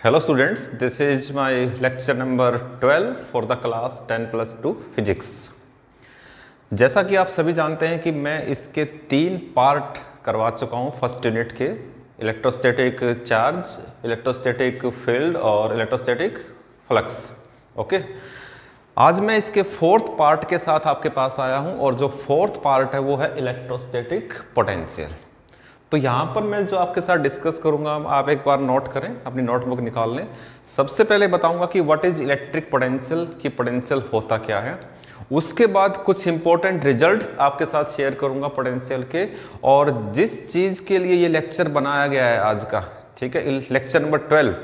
Hello students, this is my lecture number 12 for the class 10+2 Physics। जैसा कि आप सभी जानते हैं कि मैं इसके 3 पार्ट करवा चुका हूं फर्स्ट यूनिट के, इलेक्ट्रोस्टैटिक चार्ज, इलेक्ट्रोस्टैटिक फील्ड और इलेक्ट्रोस्टैटिक फ्लक्स। ओके, आज मैं इसके 4th पार्ट के साथ आपके पास आया हूं और जो 4th पार्ट है वो है इलेक्ट्रोस्टैटिक पोटेंशियल। तो यहाँ पर मैं जो आपके साथ डिस्कस करूंगा आप एक बार नोट करें, अपनी नोटबुक निकाल लें। सबसे पहले बताऊंगा कि व्हाट इज इलेक्ट्रिक पोटेंशियल, कि पोटेंशियल होता क्या है। उसके बाद कुछ इंपॉर्टेंट रिजल्ट्स आपके साथ शेयर करूंगा पोटेंशियल के, और जिस चीज़ के लिए ये लेक्चर बनाया गया है आज का, ठीक है, लेक्चर नंबर 12,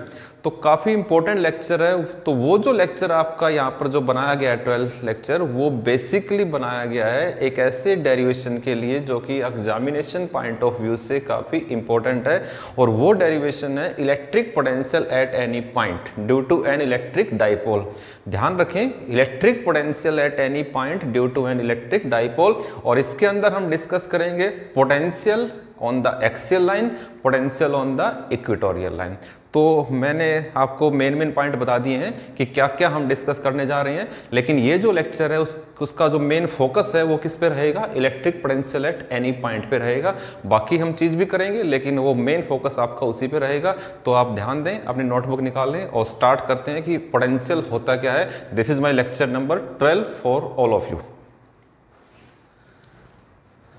तो काफ़ी इंपॉर्टेंट लेक्चर है। तो वो जो लेक्चर आपका यहाँ पर जो बनाया गया है 12 लेक्चर, वो बेसिकली बनाया गया है एक ऐसे डेरिवेशन के लिए जो कि एग्जामिनेशन पॉइंट ऑफ व्यू से काफ़ी इंपॉर्टेंट है, और वो डेरिवेशन है electric potential at any point due to an electric dipole. ध्यान रखें, electric potential at any point due to an electric dipole, और इसके अंदर हम डिस्कस करेंगे potential on the axial line, potential on the equatorial line. तो मैंने आपको मेन पॉइंट बता दिए हैं कि क्या क्या हम डिस्कस करने जा रहे हैं, लेकिन ये जो लेक्चर है उसका जो मेन फोकस है वो किस पे रहेगा, electric potential at any point पे रहेगा। बाकी हम चीज़ भी करेंगे लेकिन वो मेन फोकस आपका उसी पे रहेगा। तो आप ध्यान दें, अपनी नोटबुक निकाल लें और स्टार्ट करते हैं कि पोटेंशियल होता क्या है। This is my lecture number 12 for all of you.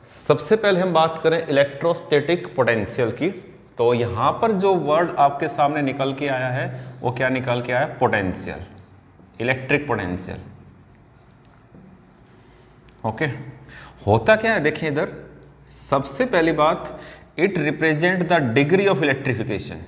सबसे पहले हम बात करें इलेक्ट्रोस्टैटिक पोटेंशियल की। तो यहां पर जो वर्ड आपके सामने निकल के आया है वो क्या निकल के आया, पोटेंशियल, इलेक्ट्रिक पोटेंशियल। ओके, होता क्या है देखिए इधर, सबसे पहली बात, it represent the degree of electrification.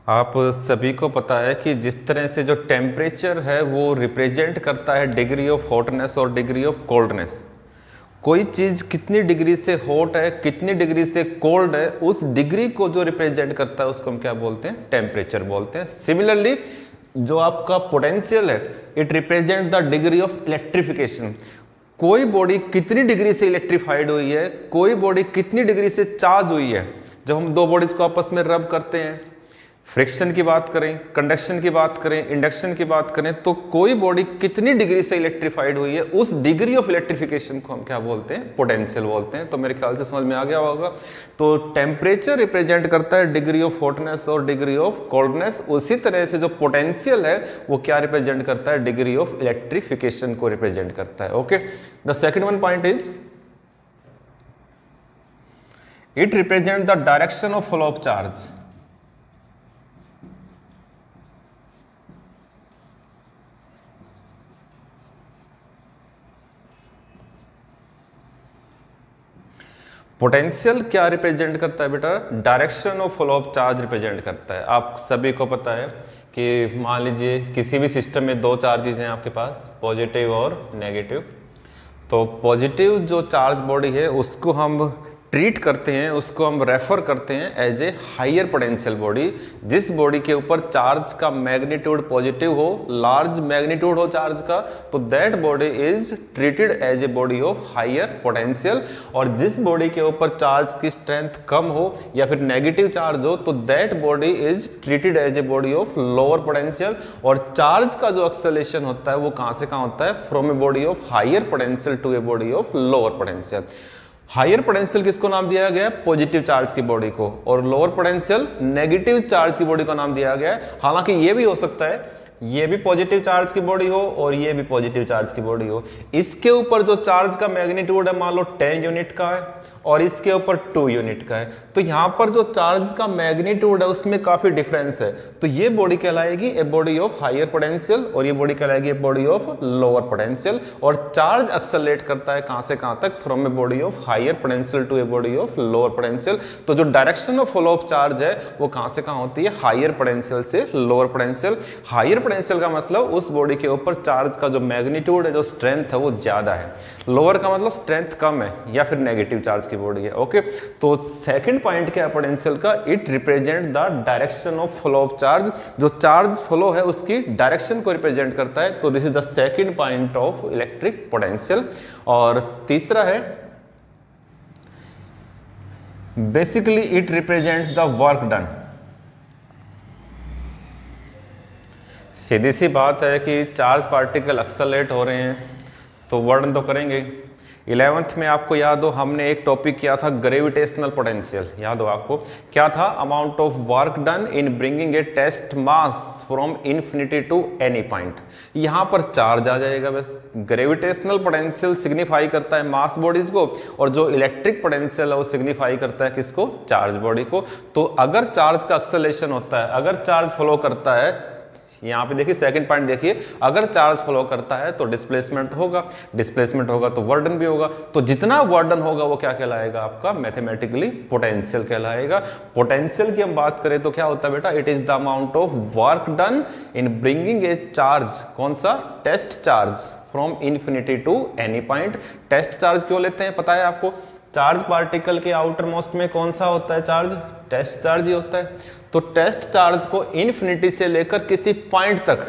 आप सभी को पता है कि जिस तरह से जो टेम्परेचर है वो रिप्रेजेंट करता है डिग्री ऑफ हॉटनेस और डिग्री ऑफ कोल्डनेस। कोई चीज़ कितनी डिग्री से हॉट है, कितनी डिग्री से कोल्ड है, उस डिग्री को जो रिप्रेजेंट करता है उसको हम क्या बोलते हैं, टेम्परेचर बोलते हैं। सिमिलरली जो आपका पोटेंशियल है, it represent the degree of electrification. कोई बॉडी कितनी डिग्री से इलेक्ट्रीफाइड हुई है, कोई बॉडी कितनी डिग्री से चार्ज हुई है। जब हम दो बॉडीज को आपस में रब करते हैं, फ्रिक्शन की बात करें, कंडक्शन की बात करें, इंडक्शन की बात करें, तो कोई बॉडी कितनी डिग्री से इलेक्ट्रीफाइड हुई है, उस डिग्री ऑफ इलेक्ट्रिफिकेशन को हम क्या बोलते हैं, पोटेंशियल बोलते हैं। तो मेरे ख्याल से समझ में आ गया होगा। तो टेम्परेचर रिप्रेजेंट करता है डिग्री ऑफ हॉटनेस और डिग्री ऑफ कोल्डनेस, उसी तरह से जो पोटेंशियल है वो क्या रिप्रेजेंट करता है, डिग्री ऑफ इलेक्ट्रिफिकेशन को रिप्रेजेंट करता है। Okay, the second one point is it represent the direction of flow of charge. Potential क्या रिप्रेजेंट करता है बेटा, direction of flow of charge represent करता है। आप सभी को पता है कि मान लीजिए किसी भी सिस्टम में 2 चार्जेस हैं आपके पास, पॉजिटिव और नेगेटिव। तो पॉजिटिव जो चार्ज बॉडी है उसको हम ट्रीट करते हैं, उसको हम रेफर करते हैं as a higher potential body. जिस बॉडी के ऊपर चार्ज का मैग्नीट्यूड पॉजिटिव हो, लार्ज मैग्नीट्यूड हो चार्ज का, तो that body is treated as a body of higher potential. और जिस बॉडी के ऊपर चार्ज की स्ट्रेंथ कम हो या फिर नेगेटिव चार्ज हो, तो that body is treated as a body of lower potential. और चार्ज का जो एक्सेलरेशन होता है वो कहां से कहां होता है, from a body of higher potential to a body of lower potential. Higher potential किसको नाम दिया गया है, पॉजिटिव चार्ज की बॉडी को, और लोअर पोटेंशियल नेगेटिव चार्ज की बॉडी को नाम दिया गया है। हालांकि ये भी हो सकता है, ये भी पॉजिटिव चार्ज की बॉडी हो और ये भी पॉजिटिव चार्ज की बॉडी हो। इसके ऊपर जो चार्ज का मैग्नीट्यूड है मान लो 10 यूनिट का है और इसके ऊपर 2 यूनिट का है, तो यहाँ पर जो चार्ज का मैग्नीट्यूड है उसमें काफी डिफरेंस है। तो ये बॉडी कहलाएगी a body of higher potential और ये बॉडी कहलाएगी a body of lower potential. और चार्ज एक्सेलरेट करता है कहां से कहां तक, from a body of higher potential to a body of lower potential. तो जो direction of flow of charge है वो कहां से कहां होती है, हायर पोटेंशियल से लोअर पोटेंशियल। हायर पोटेंशियल का मतलब उस बॉडी के ऊपर चार्ज का जो मैग्नीट्यूड है, जो स्ट्रेंथ है वो ज्यादा है। लोअर का मतलब स्ट्रेंथ कम है या फिर नेगेटिव चार्ज की बॉडी है। ओके, तो सेकंड पॉइंट क्या है पोटेंशियल का, it represent the direction of flow of charge, जो चार्ज फ्लो है उसकी डायरेक्शन को रिप्रेजेंट करता है। तो this is the second point of electric potential. और तीसरा है basically it represents the work done. सीधी सी बात है कि चार्ज पार्टिकल एक्सेलरेट हो रहे हैं तो वर्क डन तो करेंगे। 11th में आपको याद हो हमने एक टॉपिक किया था ग्रेविटेशनल पोटेंशियल, याद हो आपको क्या था, amount of work done in bringing a test mass from infinity to any point. यहां पर चार्ज आ जाएगा बस। ग्रेविटेशनल पोटेंशियल सिग्निफाई करता है मास बॉडीज को, और जो इलेक्ट्रिक पोटेंशियल है वो सिग्निफाई करता है किसको, चार्ज बॉडी को। तो अगर चार्ज का एक्सेलरेशन होता है, अगर चार्ज फ्लो करता है, यहाँ पे देखिए सेकंड पॉइंट देखिए, अगर चार्ज फ्लो करता है तो डिस्प्लेसमेंट होगा, डिस्प्लेसमेंट होगा तो वर्डन भी होगा। तो जितना वर्डन होगा वो क्या कहलाएगा, आपका मैथमेटिकली पोटेंशियल कहलाएगा। पोटेंशियल की हम बात करें तो क्या होता है बेटा, it is the amount of work done in bringing a charge, कौन सा, test charge from infinity to any point. Test charge क्यों लेते हैं पता है आपको, चार्ज पार्टिकल के आउटर मोस्ट में कौन सा होता है चार्ज, टेस्ट चार्ज ही होता है। तो टेस्ट चार्ज को इन्फिनिटी से लेकर किसी पॉइंट तक,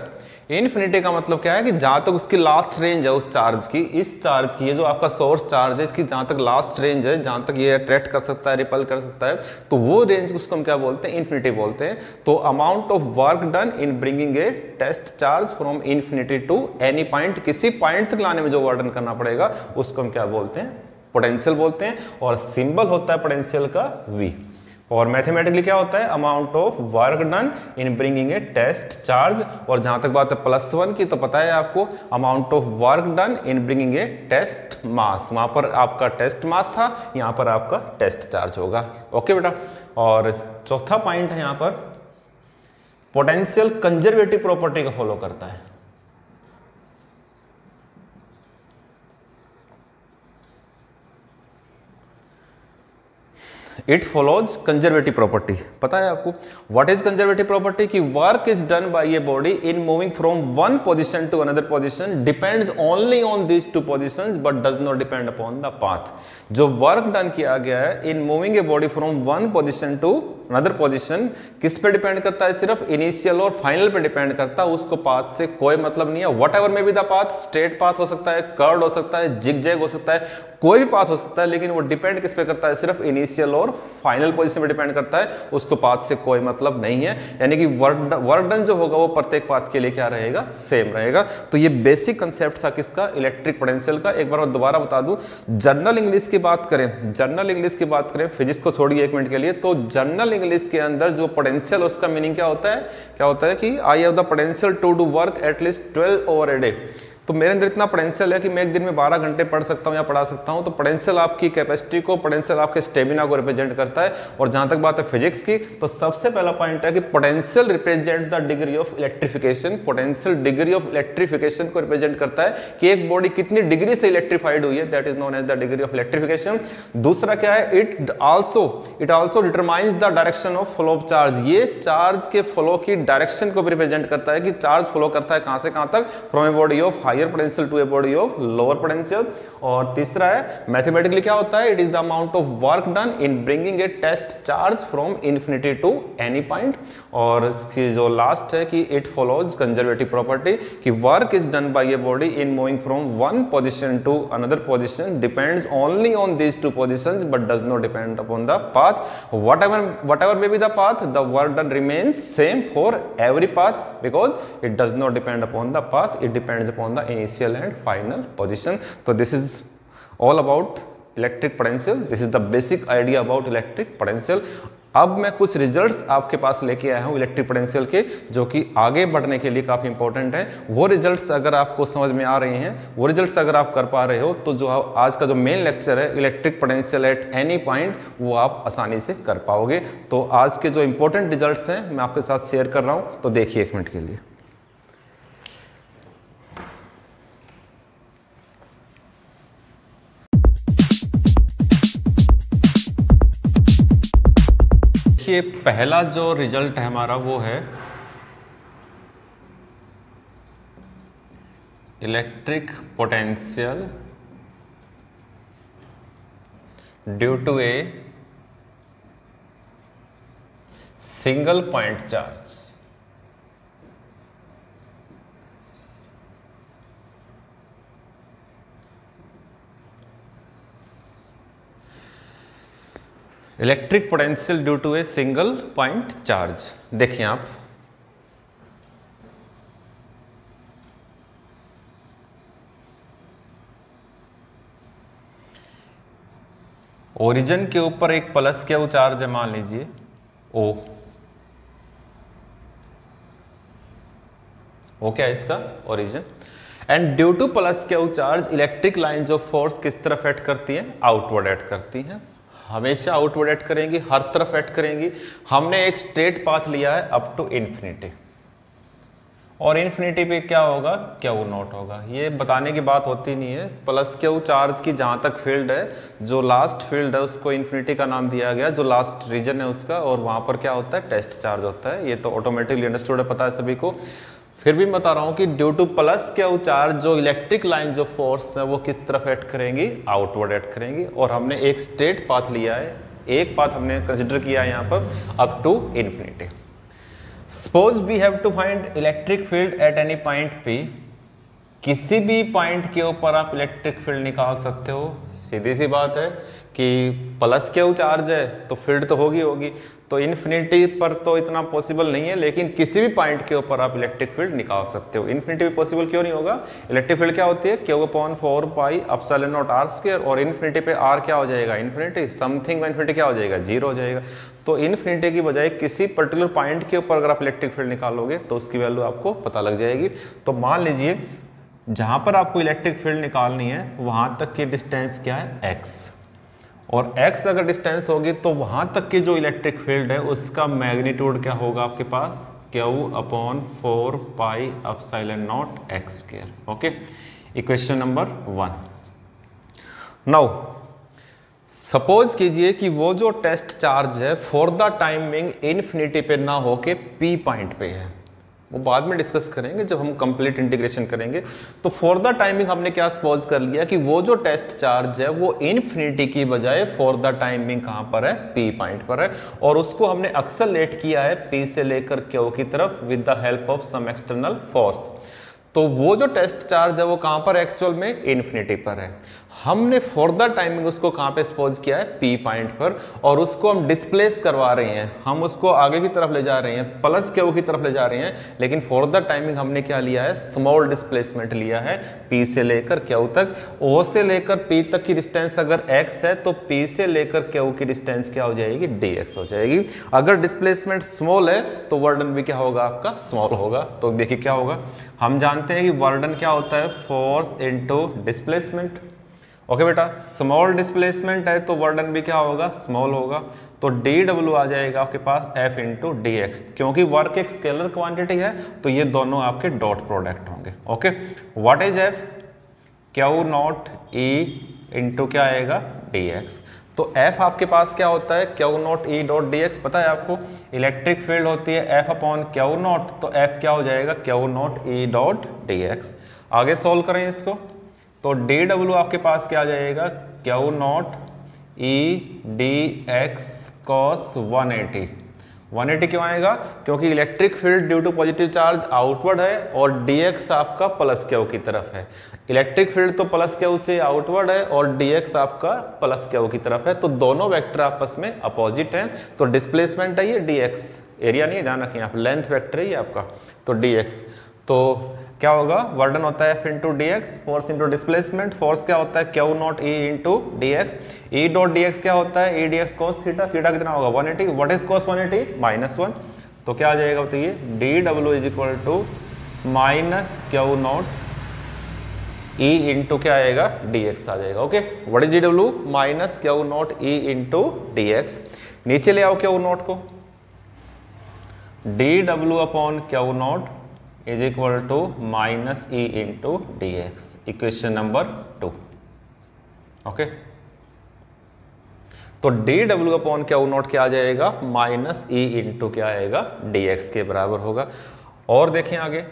इन्फिनिटी का मतलब क्या है कि जहां तक उसकी लास्ट रेंज है उस चार्ज की, इस चार्ज की, ये जो आपका सोर्स चार्ज है इसकी जहां तक लास्ट रेंज है, जहां तक ये अट्रैक्ट कर सकता है, रिपल कर सकता है, तो वो रेंज उसको हम क्या बोलते हैं, इन्फिनिटी बोलते हैं। तो amount of work done in bringing a test charge from infinity to any point, किसी पॉइंट तक लाने में जो वर्क डन करना पड़ेगा उसको हम क्या बोलते हैं, पोटेंशियल बोलते हैं। और सिंबल होता है पोटेंशियल का V। और मैथमेटिकली क्या होता है, amount of work done in bringing a test charge. और जहां तक बात है +1 की, तो पता है आपको amount of work done in bringing a test mass, वहां पर आपका टेस्ट मास था, यहां पर आपका टेस्ट चार्ज होगा। ओके बेटा। और चौथा पॉइंट है यहां पर, पोटेंशियल कंजर्वेटिव प्रॉपर्टी को फॉलो करता है। इट फॉलोज कंजर्वेटिव प्रॉपर्टी, पता है आपको व्हाट इज कंजर्वेटिव प्रॉपर्टी, कि work is done by a body in moving from one position to another position depends only on these two positions but does not depend upon the path. जो work done किया गया है in moving a body from one position to another position, किस पे depend करता है, सिर्फ initial और फाइनल पे डिपेंड करता है, उसको पाथ से कोई मतलब नहीं है। वट एवर में be the path, straight path हो सकता है, कर्व्ड हो सकता है, जिग-जैग हो सकता है, कोई भी पाथ हो सकता है, लेकिन वो डिपेंड किस पे करता है, सिर्फ इनिशियल और फाइनल पोजीशन पे डिपेंड करता है, उसको पाथ से कोई मतलब नहीं है। यानी कि वर्क डन जो होगा वो प्रत्येक पाथ के लिए क्या रहेगा, सेम रहेगा। तो ये बेसिक कंसेप्ट था किसका, इलेक्ट्रिक पोटेंशियल का। एक बार मैं दोबारा बता दूं, जर्नल इंग्लिश की बात करें, जर्नल इंग्लिश की बात करें, फिजिक्स को छोड़िए एक मिनट के लिए, तो जर्नल इंग्लिश के अंदर जो पोटेंशियल उसका मीनिंग क्या होता है, क्या होता है कि I have the potential to do work at least 12 over a day. तो मेरे अंदर इतना पोटेंशियल है कि मैं एक दिन में 12 घंटे पढ़ सकता हूं या पढ़ा सकता हूं। तो पोटेंशियल आपकी कैपेसिटी को, पोटेंशियल आपके स्टेमिना को रिप्रेजेंट करता है। और जहां तक बात है फिजिक्स की, तो सबसे पहला पॉइंट है कि potential represent the degree of electrification. Potential degree of electrification को रिप्रेजेंट करता है कि एक बॉडी कितनी डिग्री से इलेक्ट्रीफाइड हुई है, that is known as the degree of electrification. दूसरा क्या है, it also determines the direction of flow of charge. ये चार्ज के फ्लो की डायरेक्शन को भी रिप्रेजेंट करता है कि चार्ज फ्लो करता है कहां से कहां तक, from a body of higher potential to a body of lower potential. और तीसरा है मैथमेटिकली क्या होता है, it is the amount of work done in bringing a test charge from infinity to any point. और इसकी जो लास्ट है कि इट फॉलोज कंजर्वेटिव प्रॉपर्टी, कि work is done by a body in moving from one position to another position depends only on these two positions but does not depend upon the path. whatever may be the path, the work done remains same for every path because it does not depend upon the path, it depends upon the initial and final position. So this is all about electric potential. This is the basic idea about electric potential. अब मैं कुछ results आपके पास लेके आया हूँ electric potential के, जो कि आगे बढ़ने के लिए काफ़ी इंपॉर्टेंट है। वो रिजल्ट्स अगर आपको समझ में आ रहे हैं, वो रिजल्ट्स अगर आप कर पा रहे हो, तो जो आज का जो मेन लेक्चर है electric potential at any point, वो आप आसानी से कर पाओगे। तो आज के जो इंपॉर्टेंट रिजल्ट्स हैं मैं आपके साथ शेयर कर रहा हूँ, तो देखिए एक मिनट के लिए। देखिए पहला जो रिजल्ट है हमारा वो है electric potential due to a single point charge. Electric potential due to a single point charge. देखिए आप, ओरिजिन के ऊपर एक प्लस क्यू चार्ज है, मान लीजिए ओ क्या है इसका origin, and due to plus Q charge electric lines of force किस तरफ एक्ट करती हैं? आउटवर्ड एक्ट करती हैं। हमेशा आउटवर्ड एक्ट करेंगी, हर तरफ एक्ट करेंगी। हमने एक स्ट्रेट पाथ लिया है अप टू इन्फिनिटी, और इन्फिनिटी पे क्या होगा? क्यू नॉट होगा। ये बताने की बात होती नहीं है। प्लस क्यू चार्ज की जहाँ तक फील्ड है, जो लास्ट फील्ड है उसको इन्फिनिटी का नाम दिया गया, जो लास्ट रीजन है उसका, और वहाँ पर क्या होता है? टेस्ट चार्ज होता है। ये तो ऑटोमेटिकली अंडरस्टूड है, पता है सभी को। फिर भी बता रहा हूँ कि due to plus Q charge जो इलेक्ट्रिक लाइन जो फोर्स है वो किस तरफ एक्ट करेंगी? आउटवर्ड एक्ट करेंगी। और हमने एक स्ट्रेट पाथ लिया है, एक पाथ हमने कंसिडर किया है यहाँ पर up to infinity. Suppose we have to find electric field at any point P. किसी भी पॉइंट के ऊपर आप इलेक्ट्रिक फील्ड निकाल सकते हो। सीधी सी बात है कि प्लस क्यू चार्ज है तो फील्ड तो होगी। तो इन्फिनिटी पर तो इतना पॉसिबल नहीं है, लेकिन किसी भी पॉइंट के ऊपर आप इलेक्ट्रिक फील्ड निकाल सकते हो। इन्फिनिटी भी पॉसिबल क्यों नहीं होगा? इलेक्ट्रिक फील्ड क्या होती है? Q/4 pi epsilon naught r square, और इन्फिनिटी पे r क्या हो जाएगा? इन्फिनिटी। समथिंग इन्फिनिटी क्या हो जाएगा? 0 हो जाएगा। तो इन्फिनिटी की बजाय किसी पर्टिकुलर पॉइंट के ऊपर अगर आप इलेक्ट्रिक फील्ड निकालोगे तो उसकी वैल्यू आपको पता लग जाएगी। तो मान लीजिए जहां पर आपको इलेक्ट्रिक फील्ड निकालनी है वहां तक की डिस्टेंस क्या है? x, और x अगर डिस्टेंस होगी तो वहां तक की जो इलेक्ट्रिक फील्ड है उसका मैग्नीट्यूड क्या होगा आपके पास? Q/4 pi epsilon not x square. Okay, equation number 1। Now suppose कीजिए कि वो जो टेस्ट चार्ज है फॉर द टाइमिंग इन्फिनिटी पे ना होके p पॉइंट पे है। वो बाद में डिस्कस करेंगे जब हम कंप्लीट इंटीग्रेशन करेंगे। तो फॉर द टाइमिंग हमने क्या सपोज कर लिया कि वो जो टेस्ट चार्ज है वो इन्फिनिटी की बजाय फॉर द टाइमिंग कहां पर है? पी पॉइंट पर है, और उसको हमने एक्सेलरेट किया है पी से लेकर क्यू की तरफ with the help of some external force. तो वो जो टेस्ट चार्ज है वो कहां पर एक्चुअल में? इन्फिनिटी पर है। हमने फॉर द टाइमिंग उसको कहां पे सपोज किया है? पी पॉइंट पर, और उसको हम डिस्प्लेस करवा रहे हैं, हम उसको आगे की तरफ ले जा रहे हैं, प्लस क्यू की तरफ ले जा रहे हैं। लेकिन फॉर द टाइमिंग हमने क्या लिया है? स्मॉल डिस्प्लेसमेंट लिया है पी से लेकर क्यू तक। ओ से लेकर पी तक की डिस्टेंस अगर एक्स है तो पी से लेकर क्यू की डिस्टेंस क्या हो जाएगी? dx हो जाएगी। अगर डिस्प्लेसमेंट स्मॉल है तो वर्डन भी क्या होगा? आपका स्मॉल होगा। तो देखिए क्या होगा, हम जानते हैं कि वर्डन क्या होता है? Force into displacement. ओके बेटा, स्मॉल डिस्प्लेसमेंट है तो वर्डन भी क्या होगा? स्मॉल होगा। तो dw आ जाएगा आपके पास F इंटू dx। क्योंकि वर्क एक स्केलर क्वांटिटी है तो ये दोनों आपके डॉट प्रोडक्ट होंगे। Okay, what is F? Q naught E into क्या आएगा? dx। तो F आपके पास क्या होता है? Q naught E dot dx। पता है आपको इलेक्ट्रिक फील्ड होती है F अपॉन Q नॉट, तो F क्या हो जाएगा? Q naught E dot dx। आगे सोल्व करें इसको तो dw आपके पास क्या आ जाएगा? Q naught E dx cos 180। 180 क्यों आएगा? क्योंकि electric field due to positive charge outward है और dx आपका प्लस क्यू की तरफ है। इलेक्ट्रिक फील्ड तो प्लस क्यू से आउटवर्ड है और dx आपका प्लस क्यू की तरफ है, तो दोनों वेक्टर आपस में अपोजिट हैं। तो डिस्प्लेसमेंट है ये dx, एरिया नहीं है, ध्यान रखिए आप, लेंथ वेक्टर है ये आपका, तो dx। तो क्या होगा? वर्डन होता है F into D X, force into displacement. Force क्या होता है? Q naught E into D X. E dot D X क्या होता है? E D X cos theta. Theta कितना होगा? 180। What is cos 180? -1। तो क्या आ जाएगा बताइए? dw is equal to minus Q naught E into क्या आएगा? dx आ जाएगा। Okay, what is dw? Minus Q naught E into dx। नीचे ले आओ Q नॉट को, dw upon Q naught is equal to minus E into dx। Equation number 2। Okay, तो dw upon Q naught क्या आ जाएगा? माइनस E इंटू क्या आएगा? dx के बराबर होगा। और देखें आगे,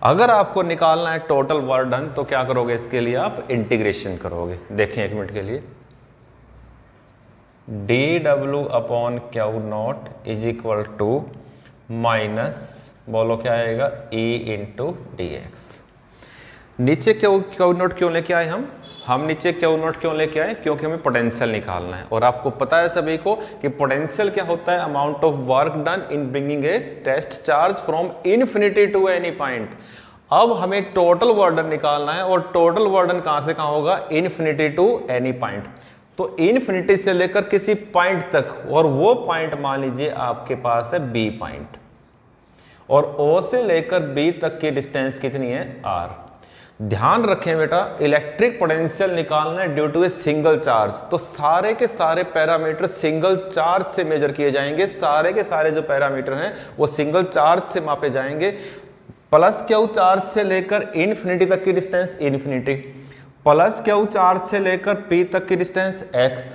अगर आपको निकालना है टोटल वर्क डन तो क्या करोगे, इसके लिए आप इंटीग्रेशन करोगे। देखें एक मिनट के लिए, dw upon Q naught is equal to minus, बोलो क्या आएगा, E इंटू डी एक्स। नीचे क्यू नॉट क्यों लेके आए हम नीचे क्यू नॉट क्यों लेके आए, क्योंकि हमें पोटेंशियल निकालना है। और आपको पता है सभी को कि पोटेंशियल क्या होता है, amount of work done in bringing a test charge from infinity to any point. अब हमें टोटल वर्क डन निकालना है, और टोटल वर्क डन कहां से कहां होगा, इन्फिनिटी टू एनी पॉइंट। तो इन्फिनिटी से लेकर किसी पॉइंट तक, और वो पॉइंट मान लीजिए आपके पास है बी पॉइंट, और O से लेकर B तक की डिस्टेंस कितनी है, R। ध्यान रखें बेटा, इलेक्ट्रिक पोटेंशियल निकालना है due to a single charge, तो सारे के सारे पैरामीटर सिंगल चार्ज से मेजर किए जाएंगे। सारे के सारे जो पैरामीटर हैं वो सिंगल चार्ज से मापे जाएंगे। प्लस क्यू चार्ज से लेकर इन्फिनिटी तक की distance infinity, plus Q charge से लेकर P तक की distance x,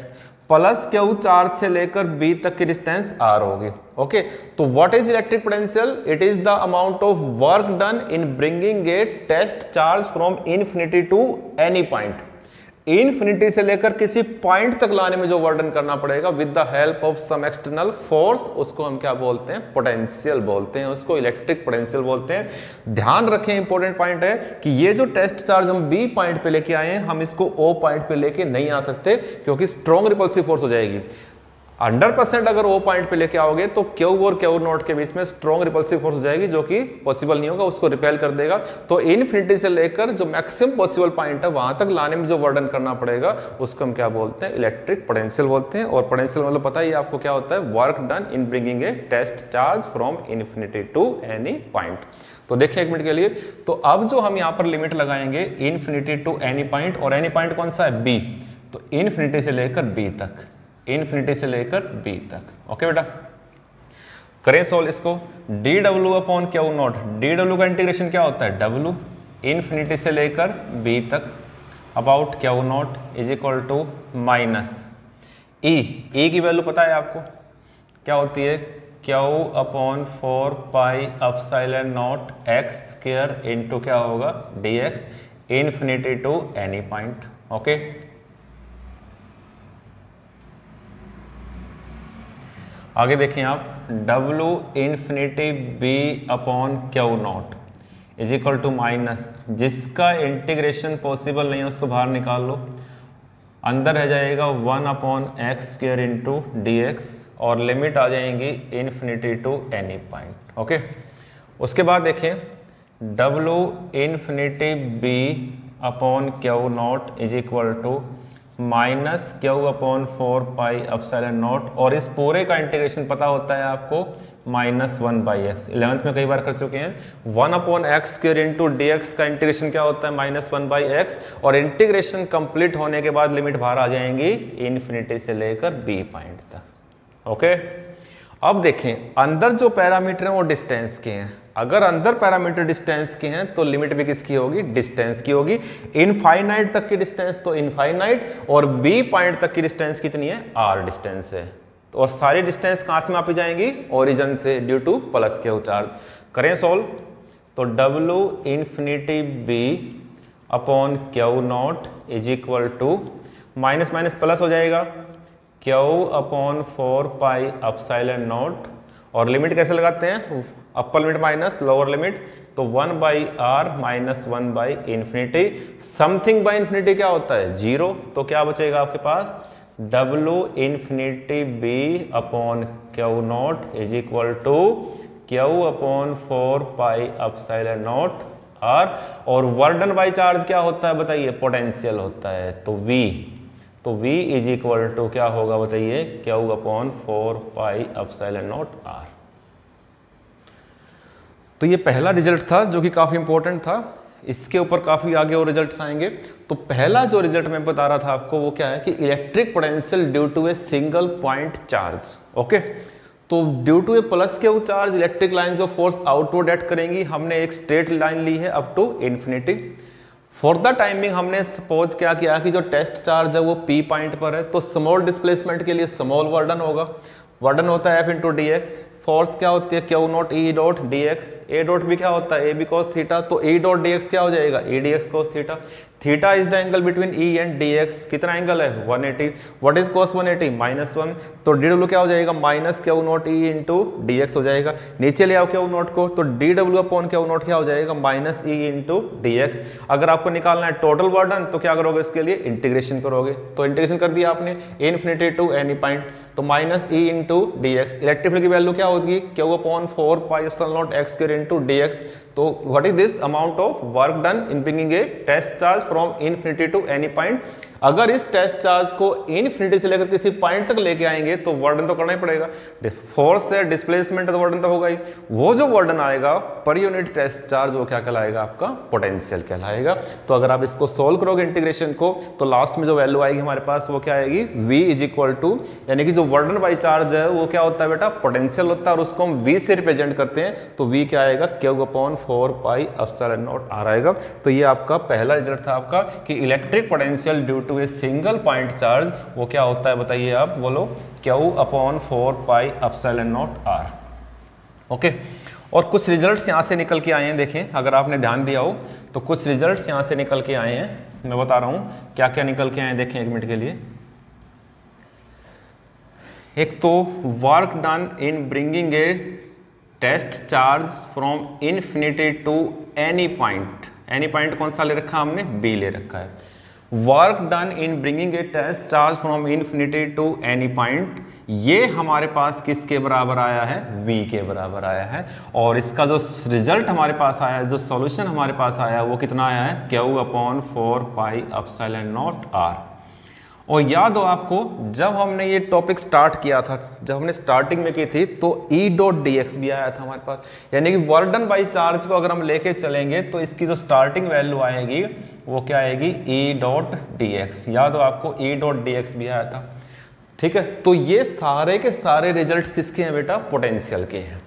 plus Q charge से लेकर B तक की डिस्टेंस R होगी। ओके, तो what is electric potential, it is the amount of work done in bringing a test charge from infinity to any point. Infinity से लेकर किसी point तक लाने में जो वर्क डन करना पड़ेगा with the help of some external force, उसको हम क्या बोलते हैं, पोटेंशियल बोलते हैं, उसको इलेक्ट्रिक पोटेंशियल बोलते हैं। ध्यान रखें, इंपॉर्टेंट पॉइंट है कि ये जो टेस्ट चार्ज हम बी पॉइंट पे लेके आए हैं, हम इसको ओ पॉइंट पे लेके नहीं आ सकते, क्योंकि स्ट्रॉन्ग रिपल्सिव फोर्स हो जाएगी। 100% अगर ओ पॉइंट पे लेके आओगे तो क्यू और क्यू नॉट के बीच में स्ट्रॉन्ग रिपल्सिव फोर्स हो जाएगी, जो कि पॉसिबल नहीं होगा, उसको रिपेल कर देगा। तो इन्फिनिटी से लेकर जो मैक्सिमम पॉसिबल पॉइंट है वहां तक लाने में जो वर्क डन करना पड़ेगा उसको हम क्या बोलते हैं, इलेक्ट्रिक पोटेंशियल बोलते हैं। और पोटेंशियल मतलब पता ही आपको क्या होता है, work done in bringing a test charge from infinity to any point. तो देखिए एक मिनट के लिए, तो अब जो हम यहाँ पर लिमिट लगाएंगे इन्फिनिटी टू एनी पॉइंट, और एनी पॉइंट कौन सा है, बी, तो इन्फिनिटी से लेकर बी तक, इन्फिनिटी से लेकर बी तक। ओके बेटा, करें सोल्व इसको। dw upon Q naught, dw का इंटीग्रेशन क्या होता है, w, इन्फिनिटी से लेकर b तक about Q naught is equal to minus E की वैल्यू पता है आपको क्या होती है, Q upon 4 pi epsilon naught X square into क्या होगा, dx, infinity to any point. Okay, आगे देखें आप, W infinity B upon Q naught is equal to minus, जिसका इंटीग्रेशन पॉसिबल नहीं है उसको बाहर निकाल लो, अंदर रह जाएगा 1 upon X square into D X, और लिमिट आ जाएंगी infinity to any point. Okay, उसके बाद देखें W infinity B upon Q naught is equal to minus Q upon 4 pi epsilon naught, और इस पूरे का इंटीग्रेशन पता होता है आपको माइनस 1 बाई एक्स, 11th में कई बार कर चुके हैं। 1 upon X square into D x का इंटीग्रेशन क्या होता है, माइनस 1 बाई एक्स, और इंटीग्रेशन कंप्लीट होने के बाद लिमिट बाहर आ जाएंगी इन्फिनिटी से लेकर बी पॉइंट तक। ओके, अब देखें अंदर जो पैरामीटर हैं वो डिस्टेंस के हैं। अगर अंदर पैरामीटर डिस्टेंस के हैं तो लिमिट भी किसकी होगी, डिस्टेंस की होगी। इनफाइनाइट तक की डिस्टेंस तो इनफाइनाइट, और बी पॉइंट तक की डिस्टेंस कितनी है, आर डिस्टेंस है। तो और सारी डिस्टेंस कहां से मापी जाएंगी, ओरिजिन से, due to plus Q charge. करें सोल्व, तो W infinity B upon Q naught is equal to minus minus plus हो जाएगा, Q upon 4 pi epsilon naught, और लिमिट कैसे लगाते हैं, upper limit minus lower limit, तो 1 by R minus 1 by infinity, something by infinity क्या होता है, 0, तो क्या बचेगा आपके पास, W infinity B upon Q naught is equal to Q upon 4 pi epsilon naught R, और वर्क डन बाई चार्ज क्या होता है बताइए, पोटेंशियल होता है, तो V, तो V इज इक्वल टू क्या होगा बताइए, Q upon 4 pi epsilon naught R. तो ये पहला रिजल्ट था जो कि काफी इंपॉर्टेंट था, इसके ऊपर काफी आगे और रिजल्ट्स आएंगे। तो पहला जो रिजल्ट मैं बता रहा था आपको वो क्या है कि electric potential due to a single point charge. Okay, तो due to a plus Q charge electric lines of force outward act करेंगी। हमने एक स्ट्रेट लाइन ली है up to infinity. For the timing हमने सपोज क्या किया कि जो टेस्ट चार्ज है वो P पॉइंट पर है, तो स्मॉल डिस्प्लेसमेंट के लिए स्मॉल वर्क डन होगा, वर्क डन होता है F into D X, force क्या होती है Q not E dot D x, A dot भी क्या होता है ए बी कॉस थीटा, तो ई डॉट डी एक्स क्या हो जाएगा A D X cos theta. Theta is the angle between E and D x, कितना एंगल है 180, व्हाट इज कॉस 180 -1, तो डी डब्ल्यू क्या हो जाएगा minus Q not E into D x हो जाएगा, नीचे ले आओ क्यू नॉट को, तो D W upon Q not क्या हो जाएगा minus E into D x. अगर आपको निकालना है टोटल वर्डन तो क्या करोगे इसके लिए इंटीग्रेशन करोगे, तो इंटीग्रेशन कर दिया आपने इन्फिनिटी टू एनी पॉइंट, तो minus E into D X, electric field की वैल्यू क्या होगी Q upon 4 pi epsilon naught X square into D X. तो what is this amount of work done in bringing a test charge from infinity to any point. अगर इस test charge को infinity से लेकर किसी point तक लेके आएंगे तो वर्डन तो करना ही पड़ेगा, फोर्स है डिस्प्लेसमेंट है तो वर्डन तो होगा ही, वो जो वर्डन आएगा पर यूनिट टेस्ट चार्ज वो क्या कहलाएगा आपका पोटेंशियल कहलाएगा। तो अगर आप इसको सोल्व करोगे इंटीग्रेशन को तो लास्ट में जो वैल्यू आएगी हमारे पास वो क्या आएगी v इज इक्वल टू, यानी कि जो वर्डन बाई चार्ज है वो क्या होता है बेटा पोटेंशियल होता है और उसको हम v से रिप्रेजेंट करते हैं, तो v क्या आएगा Q upon 4 pi epsilon naught r आएगा। तो ये आपका पहला रिजल्ट था आपका कि electric potential due to a single point charge वो क्या होता है बताइए आप बोलो Q upon 4 pi epsilon naught r। Okay, और कुछ रिजल्ट्स यहाँ से निकल के आए हैं, देखें अगर आपने ध्यान दिया हो तो कुछ रिजल्ट्स यहाँ से निकल के आए हैं, मैं बता रहा हूँ क्या क्या निकल के आए हैं, देखें एक मिनट के लिए। एक तो work done in bringing a test charge from infinity to any point, any point कौन सा ले रखा है हमने बी ले रखा है। Work done in bringing a test charge from infinity to any point, ये हमारे पास किसके बराबर आया है v के बराबर आया है, और इसका जो रिजल्ट हमारे पास आया है, जो सॉल्यूशन हमारे पास आया है वो कितना आया है Q upon 4 pi epsilon naught r। और याद हो आपको जब हमने ये टॉपिक स्टार्ट किया था, जब हमने स्टार्टिंग में की थी तो E डॉट डी एक्स भी आया था हमारे पास, यानी कि वर्क डन बाई चार्ज को अगर हम लेके चलेंगे तो इसकी जो स्टार्टिंग वैल्यू आएगी वो क्या आएगी E डॉट डी एक्स, याद हो आपको E डॉट डी एक्स भी आया था। ठीक है, तो ये सारे के सारे रिजल्ट्स किसके हैं बेटा पोटेंशियल के हैं।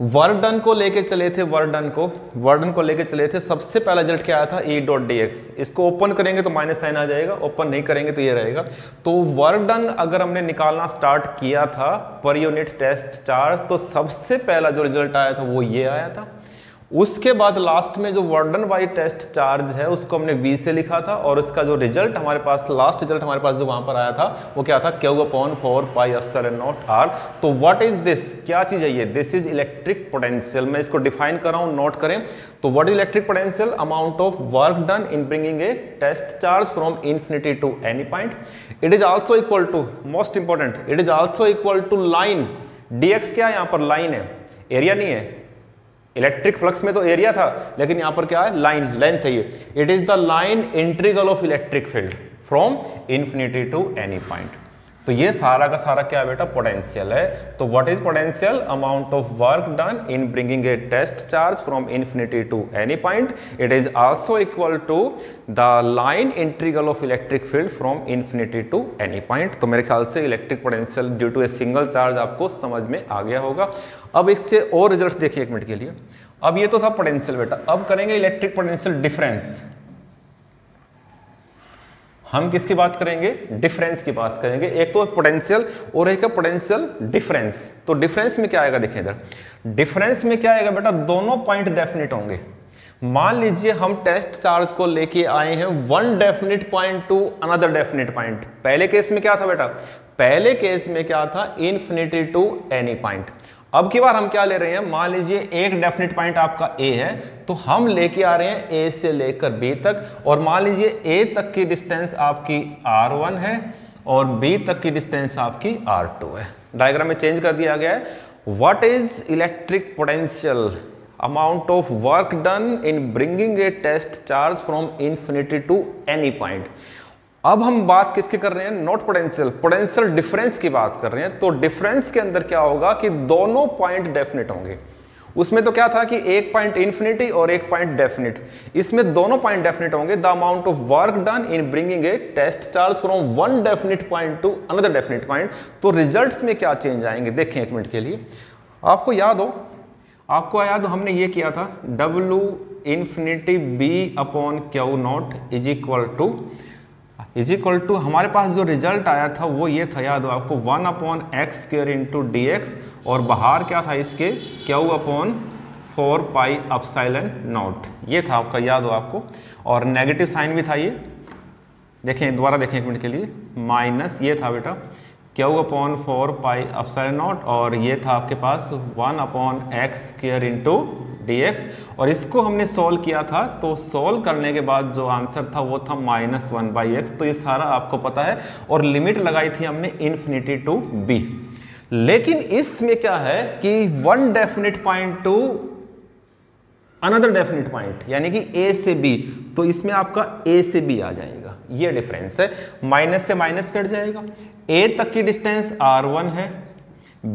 वर्क डन को लेके चले थे, वर्क डन को लेके चले थे, सबसे पहला रिजल्ट क्या आया था E डॉट डी एक्स, इसको ओपन करेंगे तो माइनस साइन आ जाएगा, ओपन नहीं करेंगे तो ये रहेगा। तो वर्क डन अगर हमने निकालना स्टार्ट किया था पर यूनिट टेस्ट चार्ज तो सबसे पहला जो रिजल्ट आया था वो ये आया था। उसके बाद लास्ट में जो work done by test charge है उसको हमने v से लिखा था, और उसका जो रिजल्ट हमारे पास लास्ट रिजल्ट हमारे पास जो वहां पर आया था वो क्या था Q upon 4 pi epsilon naught r। तो व्हाट इज दिस, क्या चीज है ये, दिस इज इलेक्ट्रिक पोटेंशियल। मैं इसको डिफाइन कर रहा हूं, नोट करें। तो what is electric potential, amount of work done in bringing a test charge from infinity to any point. It is also equal to, most important, it is also equal to line, dx क्या है यहाँ पर line है, area नहीं है। Electric flux में तो area था, लेकिन यहां पर क्या है लाइन, लेंथ है ये। It is the line integral of electric field from infinity to any point. तो ये सारा का सारा क्या है बेटा पोटेंशियल है। तो what is potential, amount of work done in bringing a test charge from infinity to any point. It is also equal to the line integral of electric field from infinity to any point. तो मेरे ख्याल से electric potential due to a single charge आपको समझ में आ गया होगा। अब इससे और रिजल्ट्स देखिए एक मिनट के लिए। अब ये तो था पोटेंशियल बेटा, अब करेंगे इलेक्ट्रिक पोटेंशियल डिफरेंस। हम किसकी बात करेंगे, डिफरेंस की बात करेंगे। एक तो पोटेंशियल और एक है पोटेंशियल डिफरेंस। तो डिफरेंस में क्या आएगा, देखिए इधर डिफरेंस में क्या आएगा बेटा, दोनों पॉइंट डेफिनेट होंगे। मान लीजिए हम टेस्ट चार्ज को लेके आए हैं one definite point to another definite point. पहले केस में क्या था बेटा, पहले केस में क्या था इन्फिनिटी टू एनी पॉइंट। अब की बार हम क्या ले रहे हैं, मान लीजिए एक डेफिनेट पॉइंट आपका A है, तो हम लेके आ रहे हैं A से लेकर B तक, और मान लीजिए A तक की डिस्टेंस आपकी R1 है और B तक की डिस्टेंस आपकी R2 है। डायग्राम में चेंज कर दिया गया है। What is electric potential, amount of work done in bringing a test charge from infinity to any point. अब हम बात किसकी कर रहे हैं, नॉट पोटेंशियल, पोटेंशियल डिफरेंस की बात कर रहे हैं। तो डिफरेंस के अंदर क्या होगा कि दोनों पॉइंट डेफिनेट होंगे। उसमें तो क्या था कि एक पॉइंट इन्फिनिटी और एक पॉइंट डेफिनेट, इसमें दोनों पॉइंट डेफिनेट होंगे। The amount of work done in bringing a test charge from one definite point to another definite point. तो रिजल्ट्स में क्या चेंज आएंगे, देखें एक मिनट के लिए। आपको याद हो हमने ये किया था W infinity B upon Q naught is equal to is equal to हमारे पास जो रिजल्ट आया था वो ये था, याद हो आपको, 1/x² इंटू dx, और बाहर क्या था इसके, Q/4πε0, ये था आपका, याद हो आपको, और नेगेटिव साइन भी था ये, देखें दोबारा देखें 1 मिनट के लिए, माइनस ये था बेटा Q/4πε0, और ये था आपके पास 1/x² इंटू dx, और इसको हमने सॉल्व किया था, तो सॉल्व करने के बाद जो आंसर था वो था -1/x। तो ये सारा आपको पता है, और लिमिट लगाई थी हमने इन्फिनिटी टू b। लेकिन इसमें क्या है कि one definite point to another definite point, यानी कि a से b, तो इसमें आपका a से b आ जाएगा, ये डिफरेंस है, माइनस से माइनस कट जाएगा। a तक की डिस्टेंस r1 है,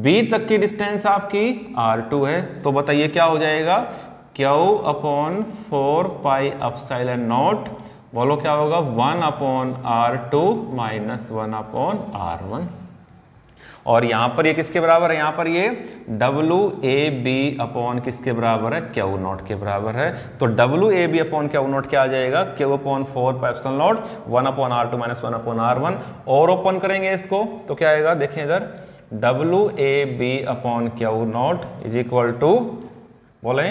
b तक की डिस्टेंस आपकी r2 है, तो बताइए क्या हो जाएगा, Q/4πε0, बोलो क्या होगा, 1/r2 माइनस 1/r1, और यहां पर ये किसके बराबर है, यहां पर ये WAB अपॉन किसके बराबर है, Q0 के बराबर है। तो WAB अपॉन Q0 क्या आ जाएगा, Q/4πε0 1/r2 माइनस 1/r1, और ओपन करेंगे इसको तो क्या आएगा, देखें इधर, WAB upon Q0 is equal to, बोले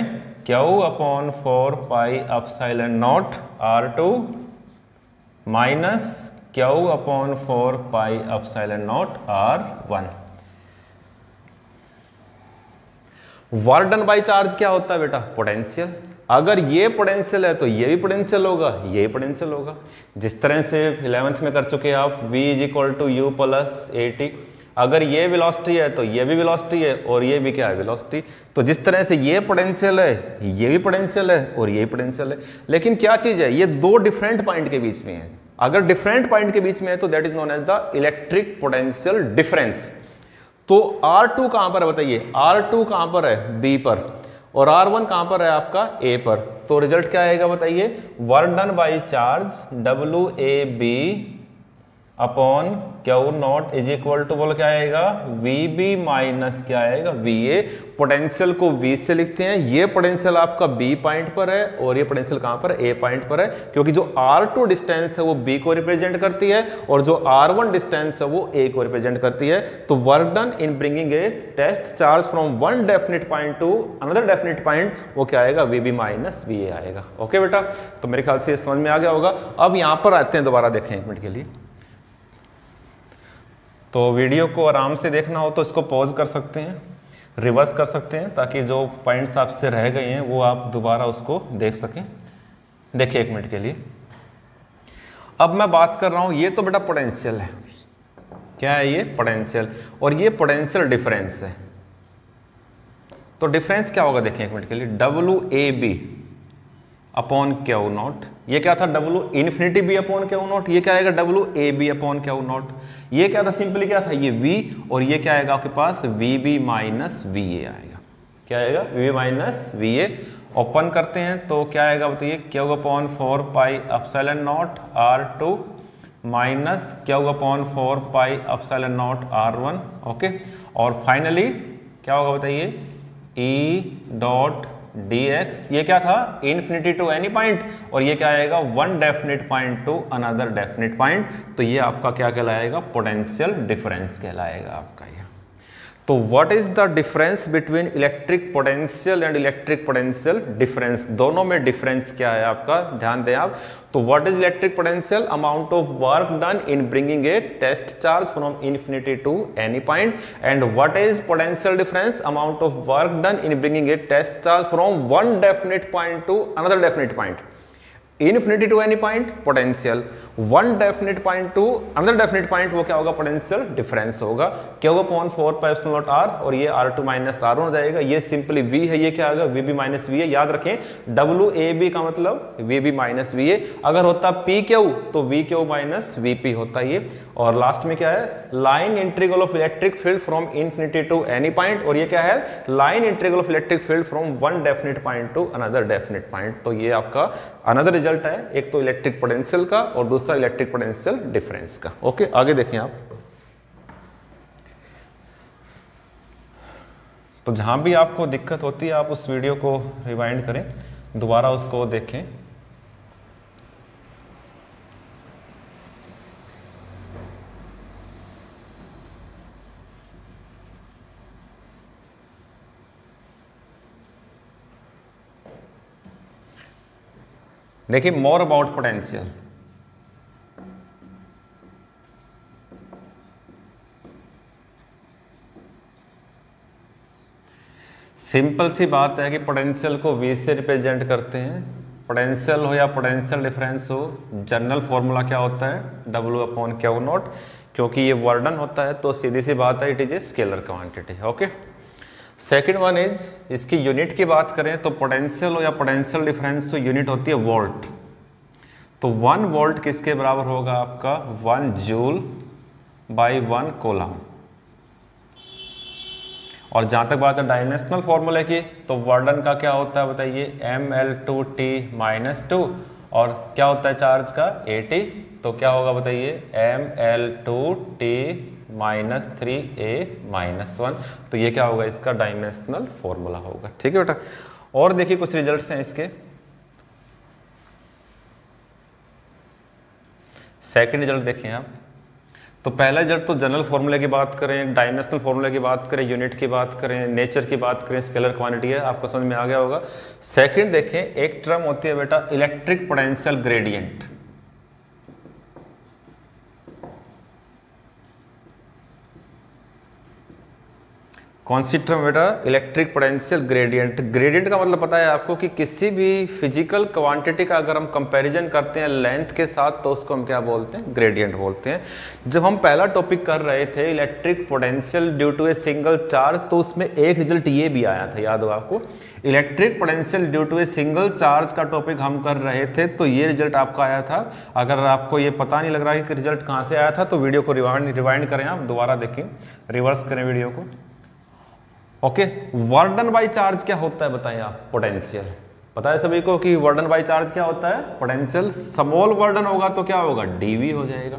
Q/4πε0 r2 minus Q/4πε0 r1। Work done by charge क्या होता है बेटा, पोटेंशियल। अगर ये पोटेंशियल है तो ये भी पोटेंशियल होगा, ये भी पोटेंशियल होगा। जिस तरह से 11th में कर चुके हैं आप, v is equal to u plus at, अगर ये वेलोसिटी है तो ये भी वेलोसिटी है, और ये भी क्या है, वेलोसिटी। तो जिस तरह से ये पोटेंशियल है, ये भी पोटेंशियल है, और ये पोटेंशियल है। लेकिन क्या चीज है, ये दो डिफरेंट पॉइंट के बीच में है। अगर डिफरेंट पॉइंट के बीच में है तो that is known as the electric potential difference. तो R2 कहां पर है बताइए, R2 कहां पर है, B पर, और R1 कहां पर है आपका, A पर। तो रिजल्ट क्या आएगा बताइए, work done by charge WAB upon Q0 is equal to, बोलो क्या आएगा, VB माइनस क्या आएगा, VA। पोटेंशियल को V से लिखते हैं, ये पोटेंशियल आपका B पॉइंट पर है, और ये पोटेंशियल कहां पर, A पॉइंट पर है, क्योंकि जो R2 डिस्टेंस है वो B को रिप्रेजेंट करती है, और जो R1 डिस्टेंस है वो A को रिप्रेजेंट करती है। तो work done in bringing a test charge from one definite point to another definite point, वो क्या आएगा, VB माइनस VA आएगा। ओके बेटा, तो मेरे ख्याल से समझ में आ गया होगा। अब यहां पर आते हैं, दोबारा देखें 1 मिनट के लिए। तो वीडियो को आराम से देखना हो तो इसको पॉज कर सकते हैं, रिवर्स कर सकते हैं, ताकि जो पॉइंट्स आपसे रह गए हैं वो आप दोबारा उसको देख सकें। देखिए 1 मिनट के लिए। अब मैं बात कर रहा हूं, ये तो बेटा पोटेंशियल है, क्या है ये, पोटेंशियल, और ये पोटेंशियल डिफरेंस है। तो डिफरेंस क्या होगा, देखिए 1 मिनट के लिए, WAB अपॉन Q0, ये क्या था, W infinity B upon Q0, ये क्या आएगा, WAB अपॉन Q0, ये क्या था, सिंपली क्या था, ये V, और ये क्या आएगा आपके पास, VB माइनस VA आएगा। क्या आएगा, VB माइनस VA। ओपन करते हैं तो क्या आएगा बताइए, Q/4πε0 r2 minus Q/4πε0 r1। Okay, और फाइनली क्या होगा बताइए, E डॉट dx, ये क्या था, इन्फिनिटी टू एनी पॉइंट, और ये क्या आएगा, one definite point to another definite point. तो ये आपका क्या कहलाएगा, पोटेंशियल डिफरेंस कहलाएगा आपका ये। तो what is the difference between electric potential and electric potential difference, दोनों में डिफरेंस क्या है आपका, ध्यान दें आप। तो what is electric potential, amount of work done in bringing a test charge from infinity to any point, and what is potential difference, amount of work done in bringing a test charge from one definite point to another definite point. Infinity to any point potential, one definite point to another definite point, वो क्या होगा, potential difference होगा। Q/4πε0 r, और ये r2 minus r1 हो जाएगा। ये simply V है, ये क्या आएगा, VB माइनस VA। याद रखें WAB का मतलब VB माइनस VA, अगर होता PQ तो VQ माइनस VP होता ये। और लास्ट में क्या है, line integral of electric field from infinity to any point, और ये क्या है, line integral of electric field from one definite point to another definite point. तो ये आपका अनदर रिजल्ट है, एक तो इलेक्ट्रिक पोटेंशियल का और दूसरा इलेक्ट्रिक पोटेंशियल डिफरेंस का। ओके, आगे देखें आप। तो जहां भी आपको दिक्कत होती है आप उस वीडियो को रिवाइंड करें, दोबारा उसको देखें। देखिए मोर अबाउट पोटेंशियल, सिंपल सी बात है कि पोटेंशियल को V से रिप्रेजेंट करते हैं। पोटेंशियल हो या पोटेंशियल डिफरेंस हो, जनरल फॉर्मूला क्या होता है, W/Q0। क्योंकि ये वर्डन होता है तो सीधी सी बात है, it is a scalar quantity. Okay, second one is, इसकी यूनिट की बात करें तो पोटेंशियल हो या पोटेंशियल डिफरेंस हो, यूनिट होती है वोल्ट। तो 1 वोल्ट किसके बराबर होगा आपका, 1 जूल बाई 1 कूलम। और जहां तक बात है डायमेंशनल फॉर्मूले की, तो वर्डन का क्या होता है बताइए, ml2t-2, और क्या होता है चार्ज का, AT। तो क्या होगा बताइए, ml2t-3a-1। तो ये क्या होगा, इसका डायमेंशनल फॉर्मूला होगा। ठीक है बेटा। और देखिए कुछ रिजल्ट्स हैं इसके। सेकंड रिजल्ट देखें आप, तो पहला रिजल्ट तो जनरल फॉर्मूले की बात करें, डायमेंशनल फॉर्मूले की बात करें, यूनिट की बात करें, नेचर की बात करें, स्केलर क्वांटिटी है, आपको समझ में आ गया होगा। सेकंड देखें, एक टर्म होती है बेटा इलेक्ट्रिक पोटेंशियल ग्रेडियंट। कौन सी टर्म बेटा, इलेक्ट्रिक पोटेंशियल ग्रेडियंट। ग्रेडियंट का मतलब पता है आपको कि किसी भी फिजिकल क्वांटिटी का अगर हम कंपैरिजन करते हैं लेंथ के साथ तो उसको हम क्या बोलते हैं, ग्रेडियंट बोलते हैं। जब हम पहला टॉपिक कर रहे थे electric potential due to a single charge, तो उसमें एक रिजल्ट ये भी आया था, याद होगा आपको, electric potential due to a single charge का टॉपिक हम कर रहे थे, तो ये रिजल्ट आपका आया था। अगर आपको ये पता नहीं लग रहा है कि रिजल्ट कहाँ से आया था तो वीडियो को रिवाइंड करें, आप दोबारा देखें, रिवर्स करें वीडियो को। ओके, वर्डन बाई चार्ज क्या होता है बताएं आप, पोटेंशियल। पता है सभी को कि वर्डन बाई चार्ज क्या होता है, पोटेंशियल। स्मॉल वर्डन होगा तो क्या होगा, dV हो जाएगा।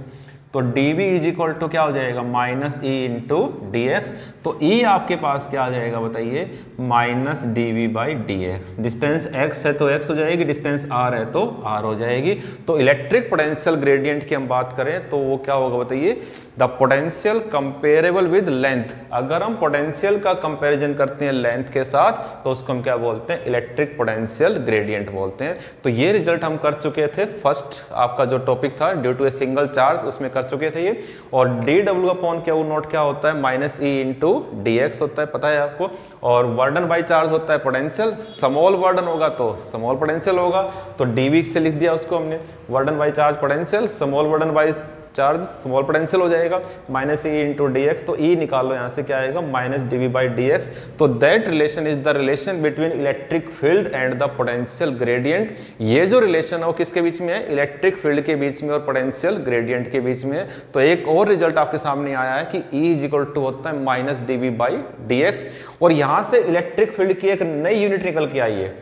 तो dV इज इक्वल टू क्या हो जाएगा, -E इंटू dx। तो E आपके पास क्या आ जाएगा बताइए, -dV/dx। डिस्टेंस x है तो x हो जाएगी, डिस्टेंस r है तो r हो जाएगी। तो इलेक्ट्रिक पोटेंशियल ग्रेडियंट की हम बात करें तो वो क्या होगा बताइए, the potential comparable with length. अगर हम पोटेंशियल का कंपैरिजन करते हैं लेंथ के साथ तो उसको हम क्या बोलते हैं, इलेक्ट्रिक पोटेंशियल ग्रेडियंट बोलते हैं। तो ये रिजल्ट हम कर चुके थे, फर्स्ट आपका जो टॉपिक था due to a single charge, उसमें कर चुके थे ये। और dW/Q0 क्या होता है, -E इंटू dx होता है, पता है आपको। और वर्डन बाई चार्ज होता है पोटेंशियल। स्मॉल वर्डन होगा तो स्मॉल पोटेंशियल होगा, तो dV से लिख दिया उसको हमने, work done by charge potential, small work done by charge small potential हो जाएगा, -E इंटू dx। तो E निकालो यहाँ से क्या आएगा, -dV/dx। तो that relation is the relation between electric field and the potential gradient. ये जो रिलेशन है वो किसके बीच में है, इलेक्ट्रिक फील्ड के बीच में और पोटेंशियल ग्रेडियंट के बीच में है। तो एक और रिजल्ट आपके सामने आया है कि E इज इक्वल टू होता है -dV/dx। और यहाँ से इलेक्ट्रिक फील्ड की एक नई यूनिट निकल के आई है,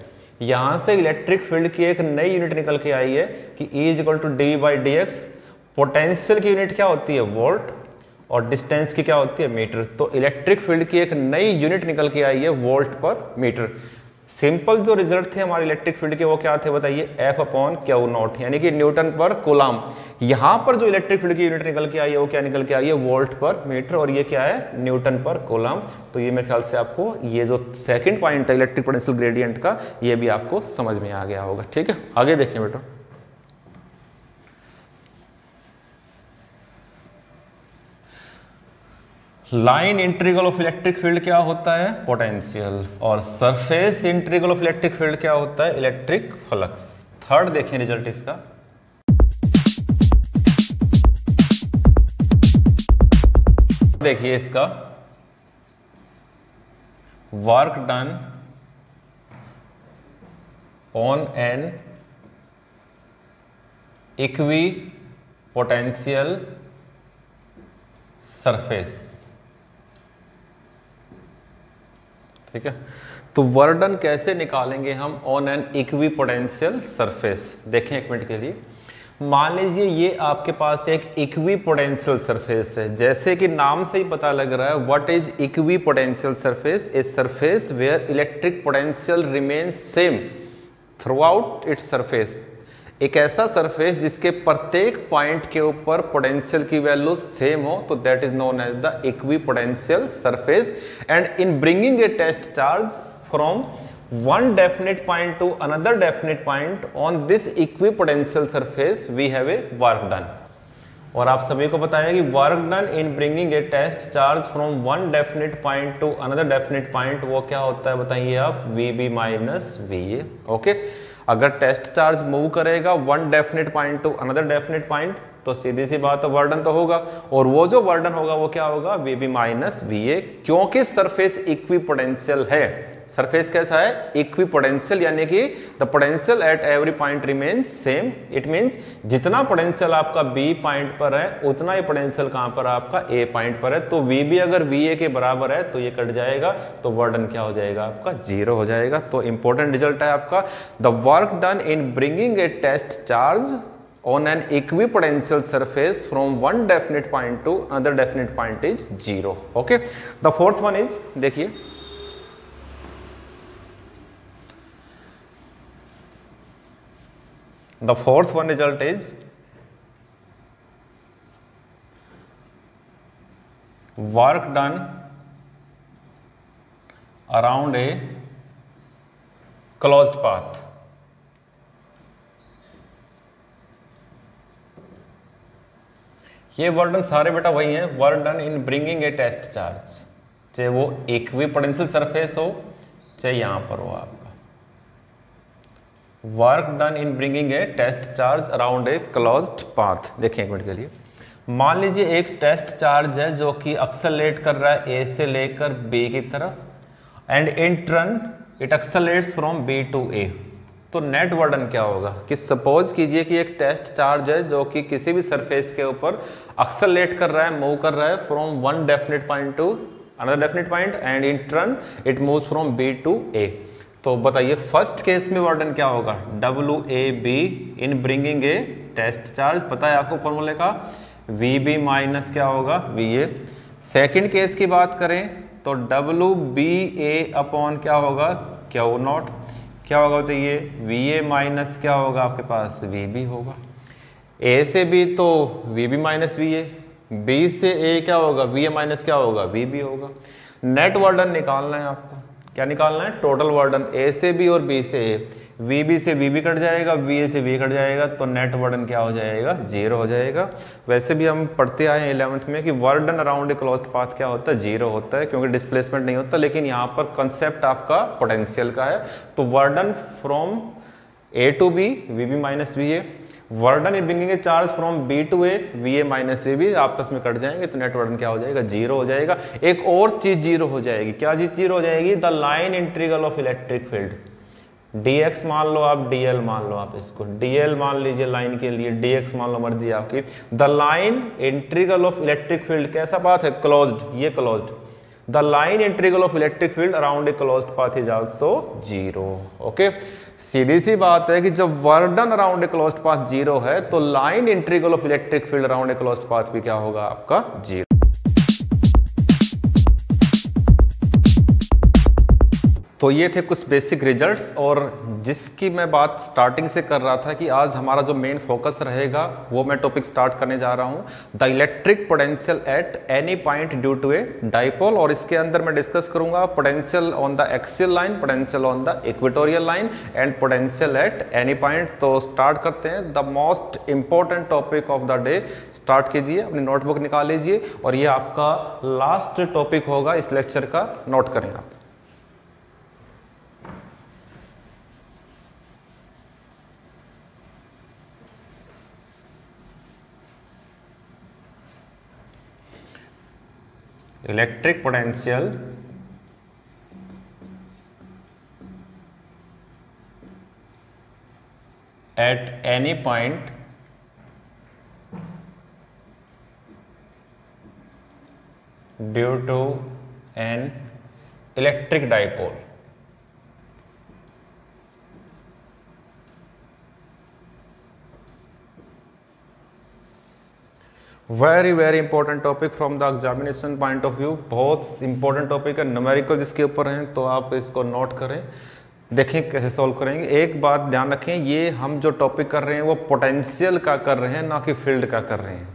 यहाँ से इलेक्ट्रिक फील्ड की एक नई यूनिट निकल के आई है कि E is equal to dV/dx। Potential की यूनिट क्या होती है, वोल्ट, और डिस्टेंस की क्या होती है, मीटर। तो इलेक्ट्रिक फील्ड की एक नई यूनिट निकल के आई है, वोल्ट पर मीटर। सिंपल जो रिजल्ट थे हमारे इलेक्ट्रिक फील्ड के वो क्या थे बताइए, F/Q0, यानी कि न्यूटन पर कूलम। यहाँ पर जो इलेक्ट्रिक फील्ड की यूनिट निकल के आई है वो क्या निकल के आई है, वोल्ट पर मीटर, और ये क्या है, न्यूटन पर कूलम। तो ये मेरे ख्याल से आपको ये जो सेकेंड पॉइंट है इलेक्ट्रिक पोटेंशियल ग्रेडियंट का, ये भी आपको समझ में आ गया होगा। ठीक है, आगे देखें बेटा। Line integral of electric field क्या होता है, पोटेंशियल। और surface integral of electric field क्या होता है, इलेक्ट्रिक फ्लक्स। थर्ड देखें रिजल्ट इसका, देखिए इसका, work done on an equi potential surface. ठीक है, तो वर्डन कैसे निकालेंगे हम on an equi potential surface. देखें एक मिनट के लिए, मान लीजिए ये आपके पास एक इक्वी पोटेंशियल सरफेस है, जैसे कि नाम से ही पता लग रहा है, what is equipotential surface, a surface where electric potential remain same throughout its surface. एक ऐसा सरफेस जिसके प्रत्येक पॉइंट के ऊपर पोटेंशियल की वैल्यू सेम हो, तो that is known as the equipotential surface. And in bringing a test charge from one definite point to another definite point on this equipotential surface we have a work done। और आप सभी को पता है कि work done in bringing a test charge from one definite point to another definite point, वो क्या होता है बताइए आप, VB माइनस VA। ओके, अगर टेस्ट चार्ज मूव करेगा one definite point to another definite point तो सीधी सी बात है वर्डन तो होगा, और वो जो वर्डन होगा वो क्या होगा, VB माइनस VA, क्योंकि सरफेस इक्विपोटेंशियल है। सरफेस कैसा है, इक्विपोटेंशियल, यानी कि the potential at every point remains same. It means जितना पोटेंशियल आपका B पॉइंट पर है उतना ही पोटेंशियल कहां पर आपका A पॉइंट पर है। तो VB अगर VA के बराबर है तो ये कट जाएगा, तो वर्डन क्या हो जाएगा आपका, 0 हो जाएगा। तो इंपॉर्टेंट रिजल्ट है आपका, the work done in bringing a test charge on an equipotential surface from one definite point to another definite point is 0। okay, the fourth one is, देखिए the fourth one result is work done around a closed path। ये वर्डन सारे बेटा वही है, work done in bringing a test charge, चाहे वो equipotential surface हो चाहे यहां पर हो आपका, work done in bringing a test charge around a closed path. देखिए एक मिनट के लिए, मान लीजिए एक टेस्ट चार्ज है जो कि एक्सेलरेट कर रहा है A से लेकर B की तरफ, and in turn it accelerates from B to A। तो नेट वर्डन क्या होगा कि सपोज कीजिए कि एक टेस्ट चार्ज है जो कि किसी भी सरफेस के ऊपर एक्सेलरेट कर रहा है, मूव कर रहा है from one definite point to another definite point, and in turn it moves from B to A। तो बताइए फर्स्ट केस में वर्डन क्या होगा, WAB in bringing a test charge, पता है आपको फॉर्मूले का, VB माइनस क्या होगा, VA। सेकेंड केस की बात करें तो WBA अपॉन क्या होगा, Q0, क्या होगा तो ये VA माइनस क्या होगा आपके पास, VB होगा। A से B तो VB माइनस VA, B से A क्या होगा, VA माइनस क्या होगा, VB होगा। नेट वर्डन निकालना है आपको, क्या निकालना है, टोटल वर्डन A से B और B से A, VB से VB कट जाएगा, VA से VA कट जाएगा, तो नेट वर्डन क्या हो जाएगा, 0 हो जाएगा। वैसे भी हम पढ़ते आए हैं 11th में कि वर्डन अराउंड ए क्लोज्ड पाथ क्या होता है, 0 होता है, क्योंकि डिस्प्लेसमेंट नहीं होता, लेकिन यहाँ पर कंसेप्ट आपका पोटेंशियल का है। तो work done from A to B, VB minus VA, work done in bringing a charge from B to A, VA minus VB आपस में कट जाएंगे, तो नेट वर्डन क्या हो जाएगा, 0 हो जाएगा। एक और चीज 0 हो जाएगी, क्या चीज 0 हो जाएगी, the line integral of electric field. dx मान लो आप, dl मान लो आप, इसको dl मान लीजिए लाइन के लिए, dx मान लो, मर्जी आपकी। The line integral of electric field कैसा पाथ है, क्लोज्ड, ये closed. The line integral of electric field around a closed path is also 0। Okay, सीधी सी बात है कि जब work done around a closed path 0 है तो line integral of electric field around a closed path भी क्या होगा आपका, 0। तो ये थे कुछ बेसिक रिजल्ट्स, और जिसकी मैं बात स्टार्टिंग से कर रहा था कि आज हमारा जो मेन फोकस रहेगा वो मैं टॉपिक स्टार्ट करने जा रहा हूँ, the electric potential at any point due to a dipole. और इसके अंदर मैं डिस्कस करूंगा potential on the axial line, potential on the equatorial line and potential at any point. तो स्टार्ट करते हैं, the most important topic of the day. Start कीजिए, अपनी नोटबुक निकाल लीजिए, और ये आपका लास्ट टॉपिक होगा इस लेक्चर का, नोट करें आप। Electric potential at any point due to an electric dipole. Very important topic from the examination point of view, बहुत इंपॉर्टेंट टॉपिक है, न्यूमेरिकल जिसके ऊपर हैं, तो आप इसको नोट करें, देखें कैसे सॉल्व करेंगे। एक बात ध्यान रखें, ये हम जो टॉपिक कर रहे हैं वो पोटेंशियल का कर रहे हैं, ना कि फील्ड का कर रहे हैं।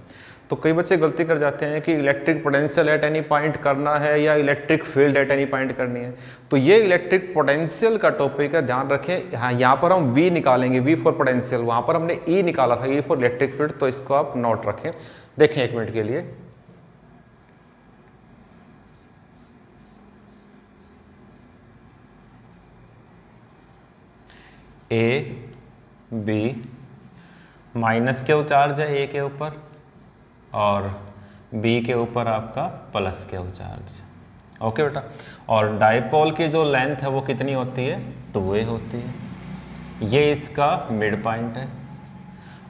तो कई बच्चे गलती कर जाते हैं कि electric potential at any point करना है या electric field at any point करनी है। तो ये इलेक्ट्रिक पोटेंशियल का टॉपिक है, ध्यान रखें। हाँ, यहाँ पर हम V निकालेंगे, V फॉर पोटेंशियल, वहाँ पर हमने E निकाला था, E फॉर इलेक्ट्रिक फील्ड, तो इसको आप नोट रखें। देखें एक मिनट के लिए, A B minus Q charge है ए के ऊपर और बी के ऊपर आपका प्लस क्यू चार्ज। ओके बेटा, और डाइपोल की जो लेंथ है वो कितनी होती है, 2a होती है। ये इसका मिड पॉइंट है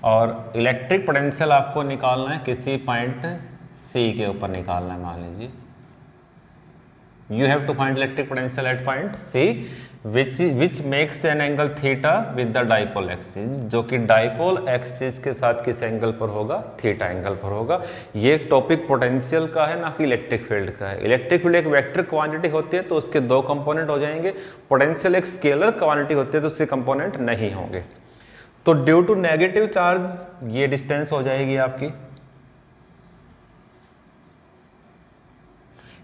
और इलेक्ट्रिक पोटेंशियल आपको निकालना है किसी पॉइंट C के ऊपर निकालना है। मान लीजिए you have to find electric potential at point C which makes an angle theta with the dipole axis, जो कि डाइपोल एक्सिस के साथ किस एंगल पर होगा, थीटा एंगल पर होगा। ये टॉपिक पोटेंशियल का है, ना कि इलेक्ट्रिक फील्ड का है। इलेक्ट्रिक फील्ड एक वेक्टर क्वांटिटी होती है तो उसके दो कंपोनेंट हो जाएंगे, पोटेंशियल एक स्केलर क्वांटिटी होती है तो उसके कंपोनेंट नहीं होंगे। तो ड्यू टू नेगेटिव चार्ज ये डिस्टेंस हो जाएगी आपकी,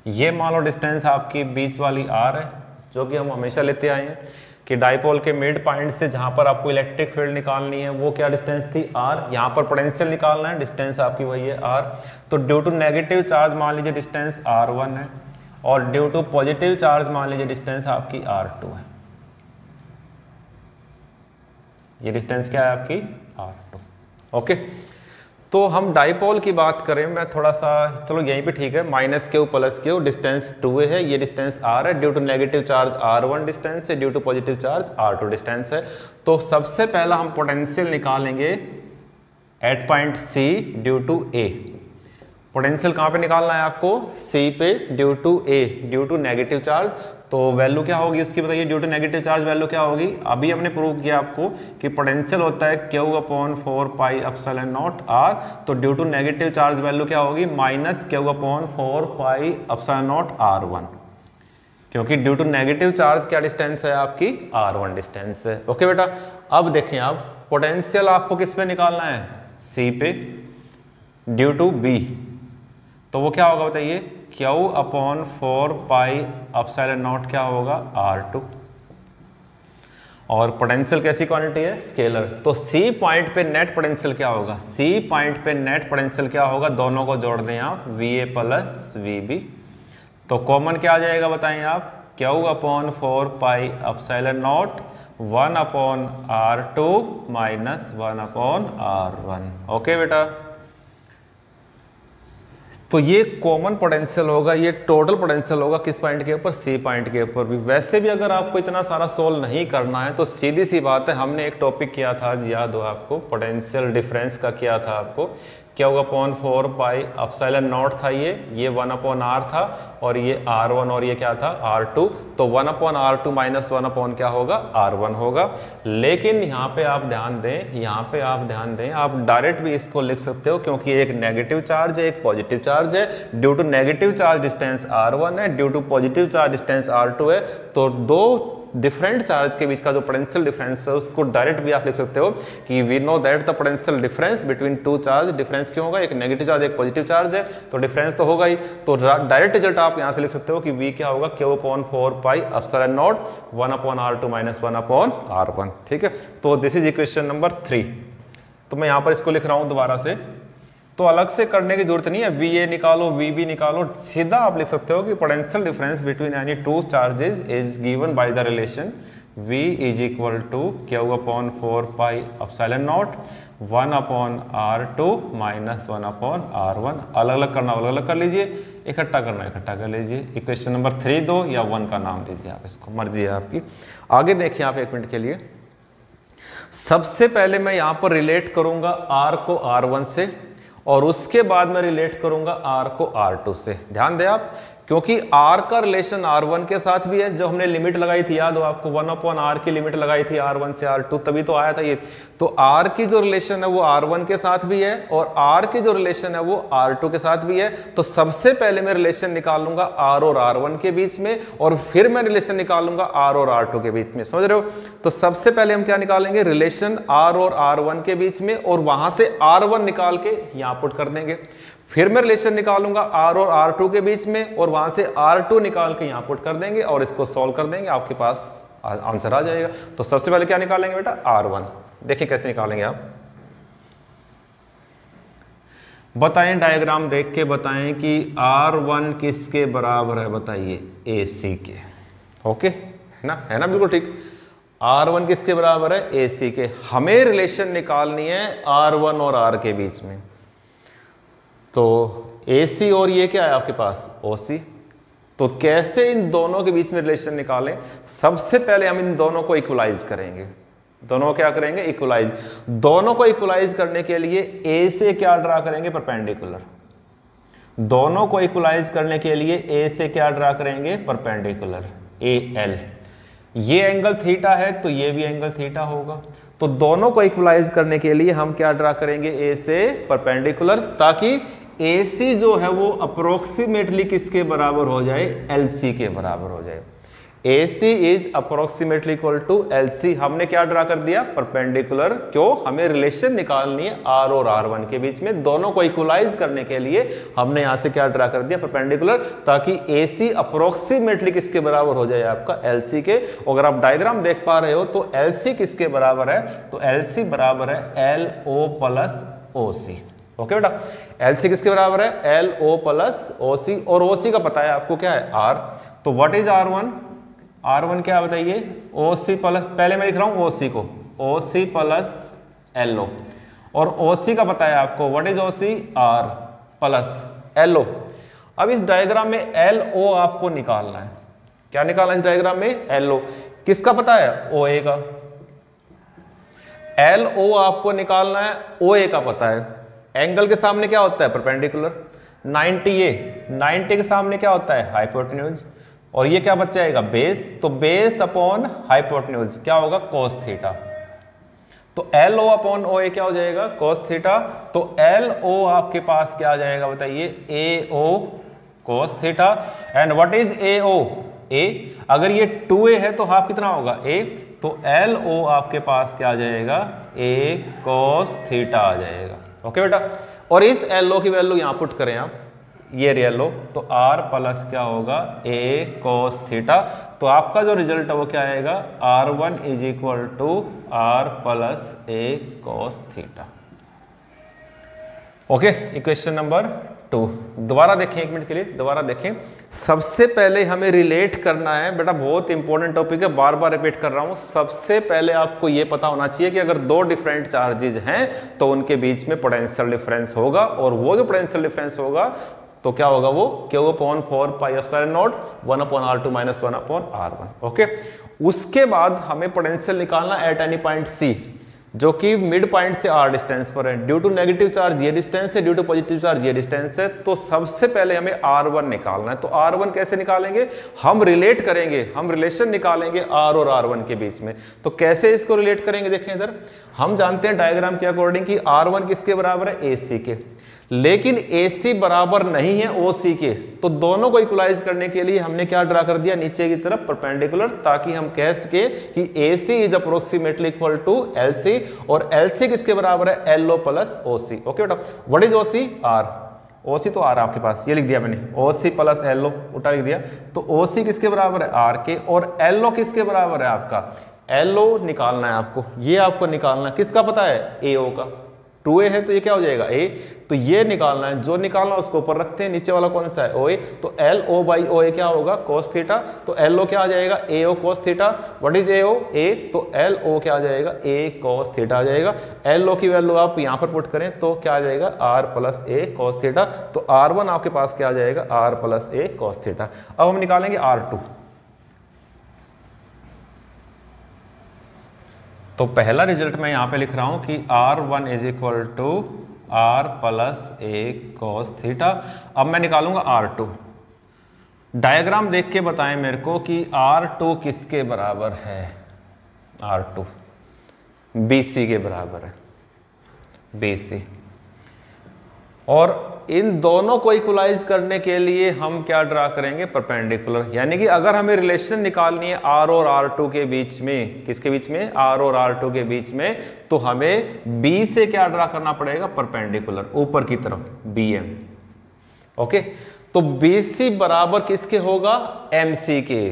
ये मान लो डिस्टेंस आपकी बीच वाली r है, जो कि हम हमेशा लेते आए हैं कि डाइपोल के मिड पॉइंट से जहां पर आपको इलेक्ट्रिक फील्ड निकालनी है वो क्या डिस्टेंस थी, r। यहां पर पोटेंशियल निकालना है, डिस्टेंस आपकी वही है r। तो ड्यू टू नेगेटिव चार्ज मान लीजिए डिस्टेंस r1 है और ड्यू टू पॉजिटिव चार्ज मान लीजिए डिस्टेंस आपकी r2 है। ये डिस्टेंस क्या है आपकी, r2। ओके, तो हम डाइपोल की बात करें, मैं थोड़ा सा, चलो यहीं पे ठीक है, minus Q plus Q, distance 2a है, ये डिस्टेंस r है, due to negative charge r1 distance है, due to positive charge r2 distance है। तो सबसे पहला हम पोटेंशियल निकालेंगे at point C due to a। Potential कहाँ पे निकालना है आपको, C पे due to a, due to negative charge. तो वैल्यू क्या होगी उसकी बताइए, due to negative charge value क्या होगी। अभी हमने प्रूव किया आपको कि पोटेंशियल होता है Q/4 pi epsilon naught r। तो due to negative charge value क्या होगी, minus Q/4 pi epsilon naught r1, क्योंकि ड्यू टू नेगेटिव चार्ज क्या डिस्टेंस है आपकी, r1 डिस्टेंस है। ओके बेटा, अब देखें आप पोटेंशियल आपको किस पे निकालना है, C पे ड्यू टू B। तो वो क्या होगा बताइए, Q/4 पाई एप्सिलॉन नॉट क्या होगा, r2। और पोटेंशियल कैसी क्वांटिटी है, स्केलर। तो C पॉइंट पे नेट पोटेंशियल क्या होगा, C पॉइंट पे नेट पोटेंशियल क्या होगा, दोनों को जोड़ दें आप, VA प्लस VB। तो कॉमन क्या आ जाएगा बताएं आप, Q/4 pi epsilon naught 1/r2 minus 1/r1। Okay बेटा, तो ये कॉमन पोटेंशियल होगा, ये टोटल पोटेंशियल होगा किस पॉइंट के ऊपर, C पॉइंट के ऊपर भी। वैसे भी अगर आपको इतना सारा सोल्व नहीं करना है तो सीधी सी बात है, हमने एक टॉपिक किया था, याद हो आपको, पोटेंशियल डिफरेंस का किया था आपको, Q/4 पाई एप्सिलॉन नॉट था, ये 1/r था और ये r1 और ये क्या था, r2। तो 1/r2 माइनस 1 क्या होगा, r1 होगा। लेकिन यहाँ पे आप ध्यान दें, यहाँ पे आप ध्यान दें, आप डायरेक्ट भी इसको लिख सकते हो, क्योंकि एक नेगेटिव चार्ज है, एक पॉजिटिव चार्ज है। Due to negative charge distance r1 है, due to positive charge distance r2 है। तो दो डिफरेंट चार्ज के बीच का जो पोटेंशियल डिफरेंस है उसको डायरेक्ट भी आप लिख सकते हो कि we know that the potential difference between two charge. Difference क्यों होगा, एक नेगेटिव चार्ज एक पॉजिटिव चार्ज है तो डिफरेंस तो होगा ही। तो डायरेक्ट रिजल्ट आप यहां से लिख सकते हो कि v क्या होगा, Q/4 pi epsilon naught 1/r2 minus 1/r1। ठीक है, तो दिस इज इक्वेशन नंबर 3। तो मैं यहां पर इसको लिख रहा हूं दोबारा से, तो अलग से करने की जरूरत नहीं है, VA निकालो VB निकालो, सीधा आप लिख सकते हो कि potential difference between any two charges is given by the relation V is equal to Q/4 pi epsilon naught 1/r2 minus 1/r1। अलग अलग करना अलग अलग कर लीजिए, इकट्ठा करना इकट्ठा कर लीजिए। इक्वेशन नंबर 3 दो या 1 का नाम दीजिए आप, इसको मर्जी है आपकी। आगे देखिए आप एक मिनट के लिए, सबसे पहले मैं यहाँ पर रिलेट करूंगा R को R1 से और उसके बाद मैं रिलेट करूंगा R को R2 से। ध्यान दें आप, क्योंकि r का रिलेशन r1 के साथ भी है, जो हमने लिमिट लगाई थी, याद हो आपको 1/r की लिमिट लगाई थी r1 से r2, तभी तो आया था ये। तो r की जो रिलेशन है वो r1 के साथ भी है और r की जो रिलेशन है वो r2 के साथ भी है। तो सबसे पहले मैं रिलेशन निकाल लूंगा r और r1 के बीच में और फिर मैं रिलेशन निकाल लूंगा r और r2 के बीच में, समझ रहे हो। तो सबसे पहले हम क्या निकालेंगे, रिलेशन r और r1 के बीच में, और वहां से r1 निकाल के यहां पुट कर देंगे। फिर मैं रिलेशन निकालूंगा r और r2 के बीच में और वहां से r2 निकाल के यहां पुट कर देंगे और इसको सॉल्व कर देंगे, आपके पास आंसर आ जाएगा। तो सबसे पहले क्या निकालेंगे बेटा, r1। देखिए कैसे निकालेंगे आप, बताएं डायग्राम देख के बताएं कि r1 किसके बराबर है, बताइए AC के। ओके है ना बिल्कुल ठीक। r1 किसके बराबर है, AC के। हमें रिलेशन निकालनी है r1 और r के बीच में। तो AC और ये क्या है आपके पास, OC। तो कैसे इन दोनों के बीच में रिलेशन निकालें, सबसे पहले हम इन दोनों को इक्वलाइज करेंगे। दोनों क्या करेंगे, इक्वलाइज। दोनों को इक्वलाइज करने के लिए A से क्या ड्रा करेंगे, परपेंडिकुलर। दोनों को इक्वलाइज करने के लिए A से क्या ड्रा करेंगे, परपेंडिकुलर, AL। ये एंगल थीटा है तो ये भी एंगल थीटा होगा। तो दोनों को इक्वलाइज करने के लिए हम क्या ड्रा करेंगे, A से परपेंडिकुलर, ताकि AC जो है वो अप्रोक्सीमेटली किसके बराबर हो जाए, LC के बराबर हो जाए। AC is approximately equal to LC। हमने क्या ड्रा कर दिया, परपेंडिकुलर। क्यों, हमें रिलेशन निकालनी है R और R1 के बीच में। दोनों को इक्वलाइज करने के लिए हमने यहां से क्या ड्रा कर दिया, परपेंडिकुलर, ताकि AC अप्रोक्सीमेटली किसके बराबर हो जाए, आपका LC के। अगर आप डायग्राम देख पा रहे हो तो LC किसके बराबर है, तो LC बराबर है LO प्लस OC। ओके बेटा, LC किसके बराबर है, LO प्लस OC, और OC का पता है आपको क्या है, R। तो व्हाट इज R1, R1 क्या बताइए, OC प्लस, पहले मैं लिख रहा हूं OC को, OC प्लस LO, और OC का पता है आपको, what is OC, R plus LO। अब इस डायग्राम में LO आपको निकालना है। क्या निकालना है इस डायग्राम में, LO। किसका पता है, OA का। LO आपको निकालना है, OA का पता है। एंगल के सामने क्या होता है, परपेंडिकुलर। 90 के सामने क्या होता है, हाइपोटेन्यूज। और ये क्या बच जाएगा, बेस। तो बेस अपॉन हाइपोटेन्यूज क्या होगा, कोस थीटा। तो LO अपॉन OA क्या हो जाएगा, कोस थीटा। तो LO आपके पास क्या आ जाएगा, बताइए, AO cos theta. And what is AO, A। अगर ये 2A है तो हाफ कितना होगा, A। तो LO आपके पास क्या आ जाएगा, A कोस थीटा आ जाएगा। ओके बेटा, और इस LO की वैल्यू यहां पुट करें आप, ये LO, तो R प्लस क्या होगा, A कोस थीटा। तो आपका जो रिजल्ट है वो क्या आएगा, R1 is equal to R plus A cos theta. Okay, equation number 2। दोबारा देखें, एक मिनट के लिए दोबारा देखें। सबसे पहले हमें रिलेट करना है बेटा, बहुत इंपॉर्टेंट टॉपिक है, बार बार रिपीट कर रहा हूं। सबसे पहले आपको यह पता होना चाहिए कि अगर दो डिफरेंट चार्जेज हैं तो उनके बीच में पोटेंशियल डिफरेंस होगा, और वो जो पोटेंशियल डिफरेंस होगा तो क्या होगा, वो Q upon 4 pi epsilon naught 1 upon R2 minus 1 upon R1। Okay, उसके बाद हमें पोटेंशियल निकालना एट एनी पॉइंट C, जो कि मिड पॉइंट से R डिस्टेंस पर है। ड्यू टू नेगेटिव चार्ज ये डिस्टेंस है, ड्यू टू पॉजिटिव चार्ज ये डिस्टेंस है। तो सबसे पहले हमें R1 निकालना है। तो R1 कैसे निकालेंगे, हम रिलेट करेंगे, हम रिलेशन निकालेंगे R और R1 के बीच में। तो कैसे इसको रिलेट करेंगे, देखें इधर, हम जानते हैं डायग्राम के अकॉर्डिंग कि R1 किसके बराबर है, AC के, लेकिन AC बराबर नहीं है OC के। तो दोनों को इक्वलाइज करने के लिए हमने क्या ड्रा कर दिया, नीचे की तरफ परपेंडिकुलर, ताकि हम कह सके कि AC is approximately equal to LC, और LC किसके बराबर है, LO प्लस OC। ओके बेटा, what is OC, R। OC तो R आपके पास, ये लिख दिया मैंने, OC प्लस LO उल्टा लिख दिया। तो OC किसके बराबर है, R के, और LO किसके बराबर है, आपका LO निकालना है आपको। ये आपको निकालना है, किसका पता है, AO का। 2A है तो ये क्या हो जाएगा, A। तो ये निकालना है, जो निकालना है उसको ऊपर रखते हैं, नीचे वाला कौन सा है, OA। तो LO बाई OA क्या होगा, cos थीटा। तो LO क्या आ जाएगा, AO cos theta. What is AO, A। तो LO क्या आ जाएगा, A cos थीटा आ जाएगा। LO की वैल्यू आप यहाँ पर पुट करें तो क्या आ जाएगा, R plus A cos theta. तो R1 आपके पास क्या आ जाएगा, R plus A cos theta. अब हम निकालेंगे R2। तो पहला रिजल्ट मैं यहां पे लिख रहा हूं कि R1 is equal to R plus A cos theta. अब मैं निकालूंगा R2। डायग्राम देख के बताएं मेरे को कि R2 किसके बराबर है। R2 BC के बराबर है, BC। और इन दोनों को इक्वलाइज करने के लिए हम क्या ड्रा करेंगे, परपेंडिकुलर। यानी कि अगर हमें रिलेशन निकालनी है R और R2 के बीच में, किसके बीच में, R और R2 के बीच में, तो हमें B से क्या ड्रा करना पड़ेगा, परपेंडिकुलर, ऊपर की तरफ BM। ओके, तो BC बराबर किसके होगा, MC के।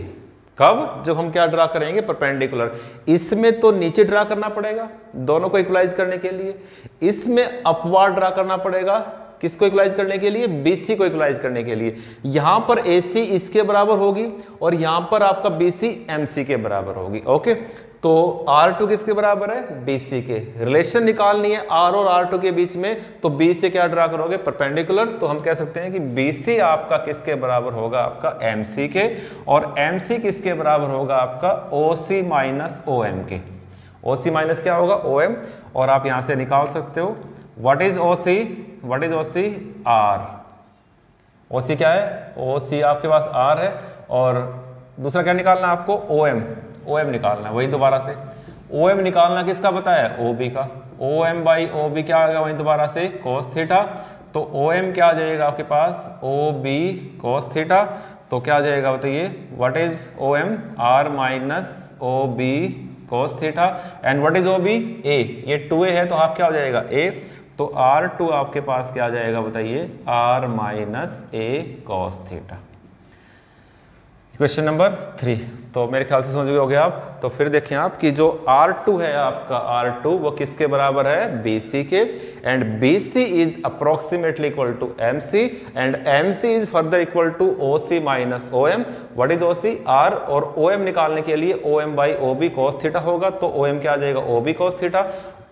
कब, जब हम क्या ड्रा करेंगे, परपेंडिकुलर। इसमें तो नीचे ड्रा करना पड़ेगा दोनों को इक्वलाइज करने के लिए, इसमें अपवार्ड ड्रा करना पड़ेगा, किसको इक्वलाइज करने के लिए, BC को इक्वलाइज करने के लिए। यहां पर AC इसके बराबर होगी और यहां पर आपका BC MC के बराबर होगी। ओके, तो R2 किसके बराबर है, BC के। रिलेशन निकालनी है R और R2 के बीच में, तो B से क्या ड्रा करोगे, परपेंडिकुलर। तो हम कह सकते हैं कि BC आपका किसके बराबर होगा, आपका MC के, और MC किसके बराबर होगा, आपका OC माइनस OM के। OC माइनस क्या होगा, OM, और आप यहां से निकाल सकते हो what is OC, what is OC, R। OC क्या है, OC आपके पास R है, और दूसरा क्या निकालना है आपको, OM निकालना है। वही दोबारा से OM निकालना किसका बताया, OB का। OM बाई OB क्या आ गया, वही दोबारा से cos थीटा। तो OM क्या आ जाएगा आपके पास, OB cos थीटा। तो क्या आ जाएगा बताइए, what is OM, R minus OB cos theta, and what is OB, A। ये 2A है तो हाफ क्या हो जाएगा, A। तो R2 आपके पास क्या आ जाएगा बताइए, R minus A cos theta. Question number 3, तो मेरे ख्याल से समझ गए होगे आप। तो फिर देखें आप कि जो R2 है आपका, R2 वो किसके बराबर है, BC के, and BC is approximately equal to MC, and MC is further equal to OC minus OM। What is OC, R, और OM निकालने के लिए OM by OB cos theta होगा। तो OM क्या आ जाएगा, OB cos थीटा।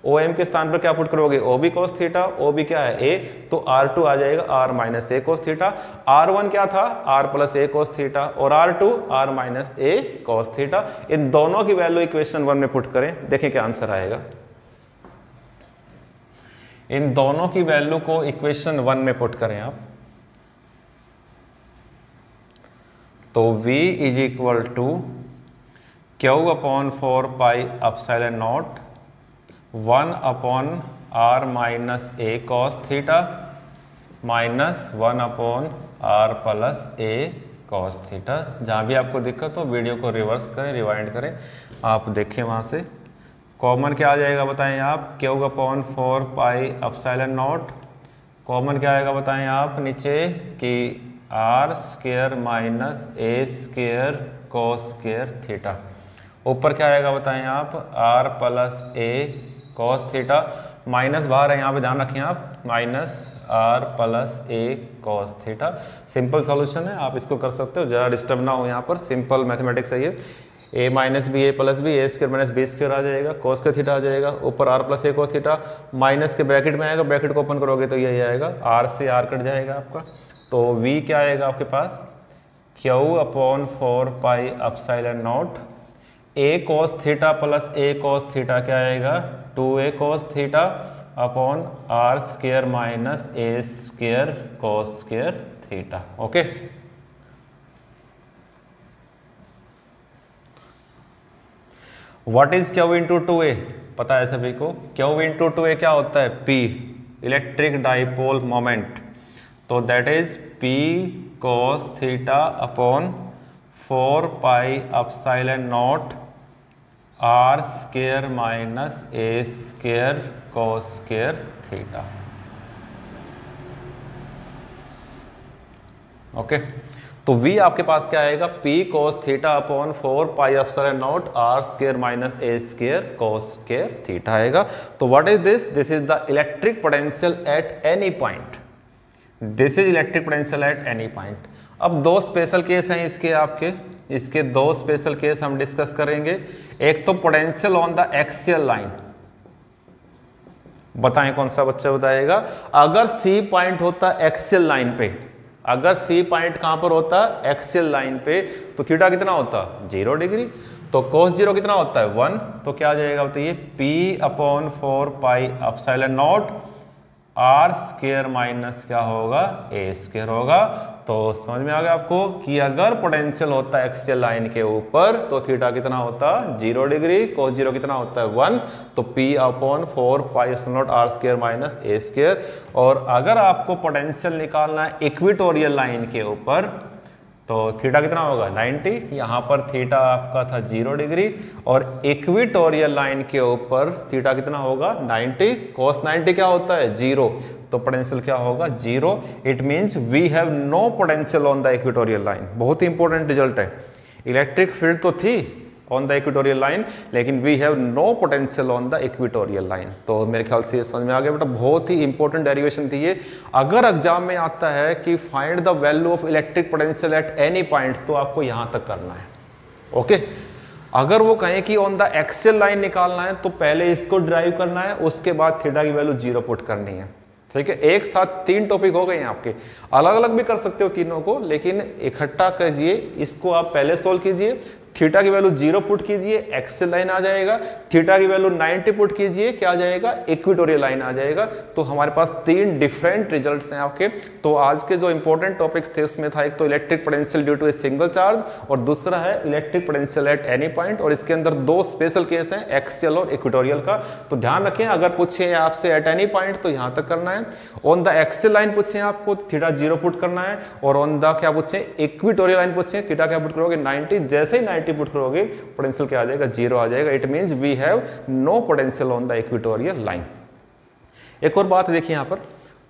OM के स्थान पर क्या पुट करोगे, OB cos थीटा। OB क्या है, A, तो R2 आ जाएगा R minus A cos theta. R1 क्या था, R plus A cos theta, और R2 R minus A cos theta. इन दोनों की वैल्यू इक्वेशन 1 में पुट करें, देखें क्या आंसर आएगा। इन दोनों की वैल्यू को इक्वेशन 1 में पुट करें आप, तो V is equal to Q upon 4 pi epsilon naught 1 upon R minus A cos theta minus 1 upon R plus A cos theta. जहाँ भी आपको दिक्कत हो वीडियो को रिवर्स करें, रिवाइंड करें, आप देखें वहाँ से। कॉमन क्या आ जाएगा बताएं आप, Q upon 4 pi epsilon not, common क्या आएगा बताएं आप नीचे कि R square minus A square cos square theta. ऊपर क्या आएगा बताएं आप, R plus A cos theta, minus बाहर है यहाँ पे ध्यान रखें आप, minus R plus A cos theta. Simple solution है, आप इसको कर सकते हो, ज़रा डिस्टर्ब ना हो यहाँ पर, सिंपल मैथमेटिक्स है ये। A minus B A plus B, A square minus B square आ जाएगा, cos का थीटा आ जाएगा, ऊपर R plus A cos theta, minus के ब्रैकेट में आएगा, ब्रैकेट को ओपन करोगे तो यही आएगा, R से R कट जाएगा आपका। तो V क्या आएगा आपके पास, Q upon 4 pi epsilon not A cos theta plus A cos theta क्या आएगा, 2A cos theta upon R square minus A square cos square theta. Okay, what is Q into 2A, पता है सभी को, Q into 2A क्या होता है, P, electric dipole moment. तो that is P cos theta upon 4 pi epsilon naught R square minus A square cos square theta. Okay, तो V आपके पास क्या आएगा, P cos theta upon 4 pi epsilon naught R square minus A square cos square theta आएगा। तो what is this, this is the electric potential at any point, this is electric potential at any point. अब दो special case हैं इसके, आपके इसके दो special case हम डिस्कस करेंगे। एक तो potential on the axial line, बताएं कौन सा बच्चा बताएगा। अगर C पॉइंट होता एक्सियल लाइन पे, अगर C पॉइंट कहां पर होता एक्सियल लाइन पे, तो थीटा कितना होता 0 डिग्री, तो cos 0 कितना होता है 1, तो क्या आ जाएगा बताइए, P upon 4 pi epsilon naught r square minus क्या होगा, ए स्क्वायर होगा। तो समझ में आ गया आपको कि अगर पोटेंशियल होता है एक्सियल लाइन के ऊपर तो थीटा कितना होता है 0 डिग्री, cos 0 कितना होता है 1, तो P upon 4 pi epsilon naught r square minus A square. और अगर आपको पोटेंशियल निकालना है इक्वेटोरियल लाइन के ऊपर तो थीटा कितना होगा 90, यहाँ पर थीटा आपका था 0 डिग्री और इक्वेटोरियल लाइन के ऊपर थीटा कितना होगा 90, cos 90 क्या होता है 0, तो पोटेंशियल क्या होगा 0। It means we have no potential on the equatorial line. बहुत ही इंपॉर्टेंट रिजल्ट है। इलेक्ट्रिक फील्ड तो थी ऑन द इक्वेटोरियल लाइन लेकिन we have no potential on the equatorial line. तो मेरे ख्याल से ये समझ में आ गया बेटा, बहुत ही इंपॉर्टेंट डेरिवेशन थी ये। अगर एग्जाम में आता है कि find the value of electric potential at any point, तो आपको यहां तक करना है। ओके, अगर वो कहें कि ऑन द एक्सियल लाइन निकालना है तो पहले इसको ड्राइव करना है, उसके बाद थीटा की वैल्यू 0 पुट करनी है। ठीक है, एक साथ 3 टॉपिक हो गए हैं आपके। अलग अलग भी कर सकते हो तीनों को, लेकिन इकट्ठा कीजिए। इसको आप पहले सोल्व कीजिए, थीटा की वैल्यू 0 पुट कीजिए, एक्सियल लाइन आ जाएगा। थीटा की वैल्यू 90 पुट कीजिए, क्या आ जाएगा इक्वेटोरियल लाइन आ जाएगा। तो हमारे पास 3 डिफरेंट रिजल्ट्स हैं आपके। तो आज के जो इंपॉर्टेंट टॉपिक्स थे उसमें था एक तो electric potential due to a single charge और दूसरा है electric potential at any point. और इसके अंदर 2 स्पेशल केस हैं, एक्सियल और इक्वेटोरियल का। तो ध्यान रखें, अगर पूछे आपसे एट एनी पॉइंट तो यहां तक करना है, ऑन द एक्सियल लाइन पूछे आपको थीटा 0 पुट करना है, और ऑन द क्या पूछे इक्वेटोरियल लाइन पूछे थीटा क्या पुट करोगे 90। जैसे ही 90 पुट करोगे पोटेंशियल क्या आ जाएगा 0 आ जाएगा। It means we have no potential on the equatorial line. एक और बात देखिए यहां पर,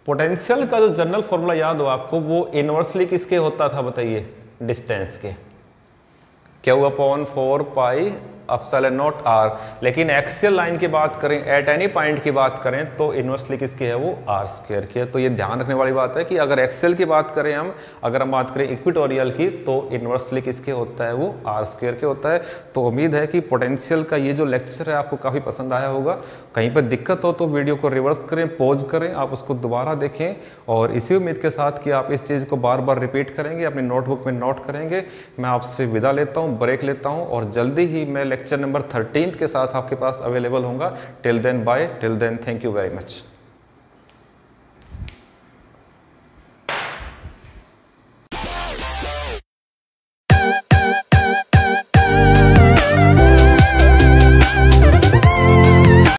पोटेंशियल का जो जनरल फॉर्मूला याद हो आपको, वो इनवर्सली किसके होता था बताइए, डिस्टेंस के, Q upon 4 pi epsilon naught r. लेकिन एक्सियल लाइन की बात करें, एट एनी पॉइंट की बात करें तो इनवर्सली किसकी है वो आर स्क्वायर की है। तो ये ध्यान रखने वाली बात है कि अगर एक्सियल की बात करें हम, अगर हम बात करें इक्वेटोरियल की, तो इनवर्सली किसके होता है वो आर स्क्वायर के होता है। तो उम्मीद है कि पोटेंशियल का ये जो लेक्चर है आपको काफ़ी पसंद आया होगा। कहीं पर दिक्कत हो तो वीडियो को रिवर्स करें, पॉज करें, आप उसको दोबारा देखें, और इसी उम्मीद के साथ कि आप इस चीज़ को बार बार रिपीट करेंगे, अपनी नोटबुक में नोट करेंगे। मैं आपसे विदा लेता हूँ, ब्रेक लेता हूँ, और जल्दी ही मैं लेक्चर नंबर 13 के साथ आपके पास अवेलेबल होगा। Till then bye, till then thank you very much.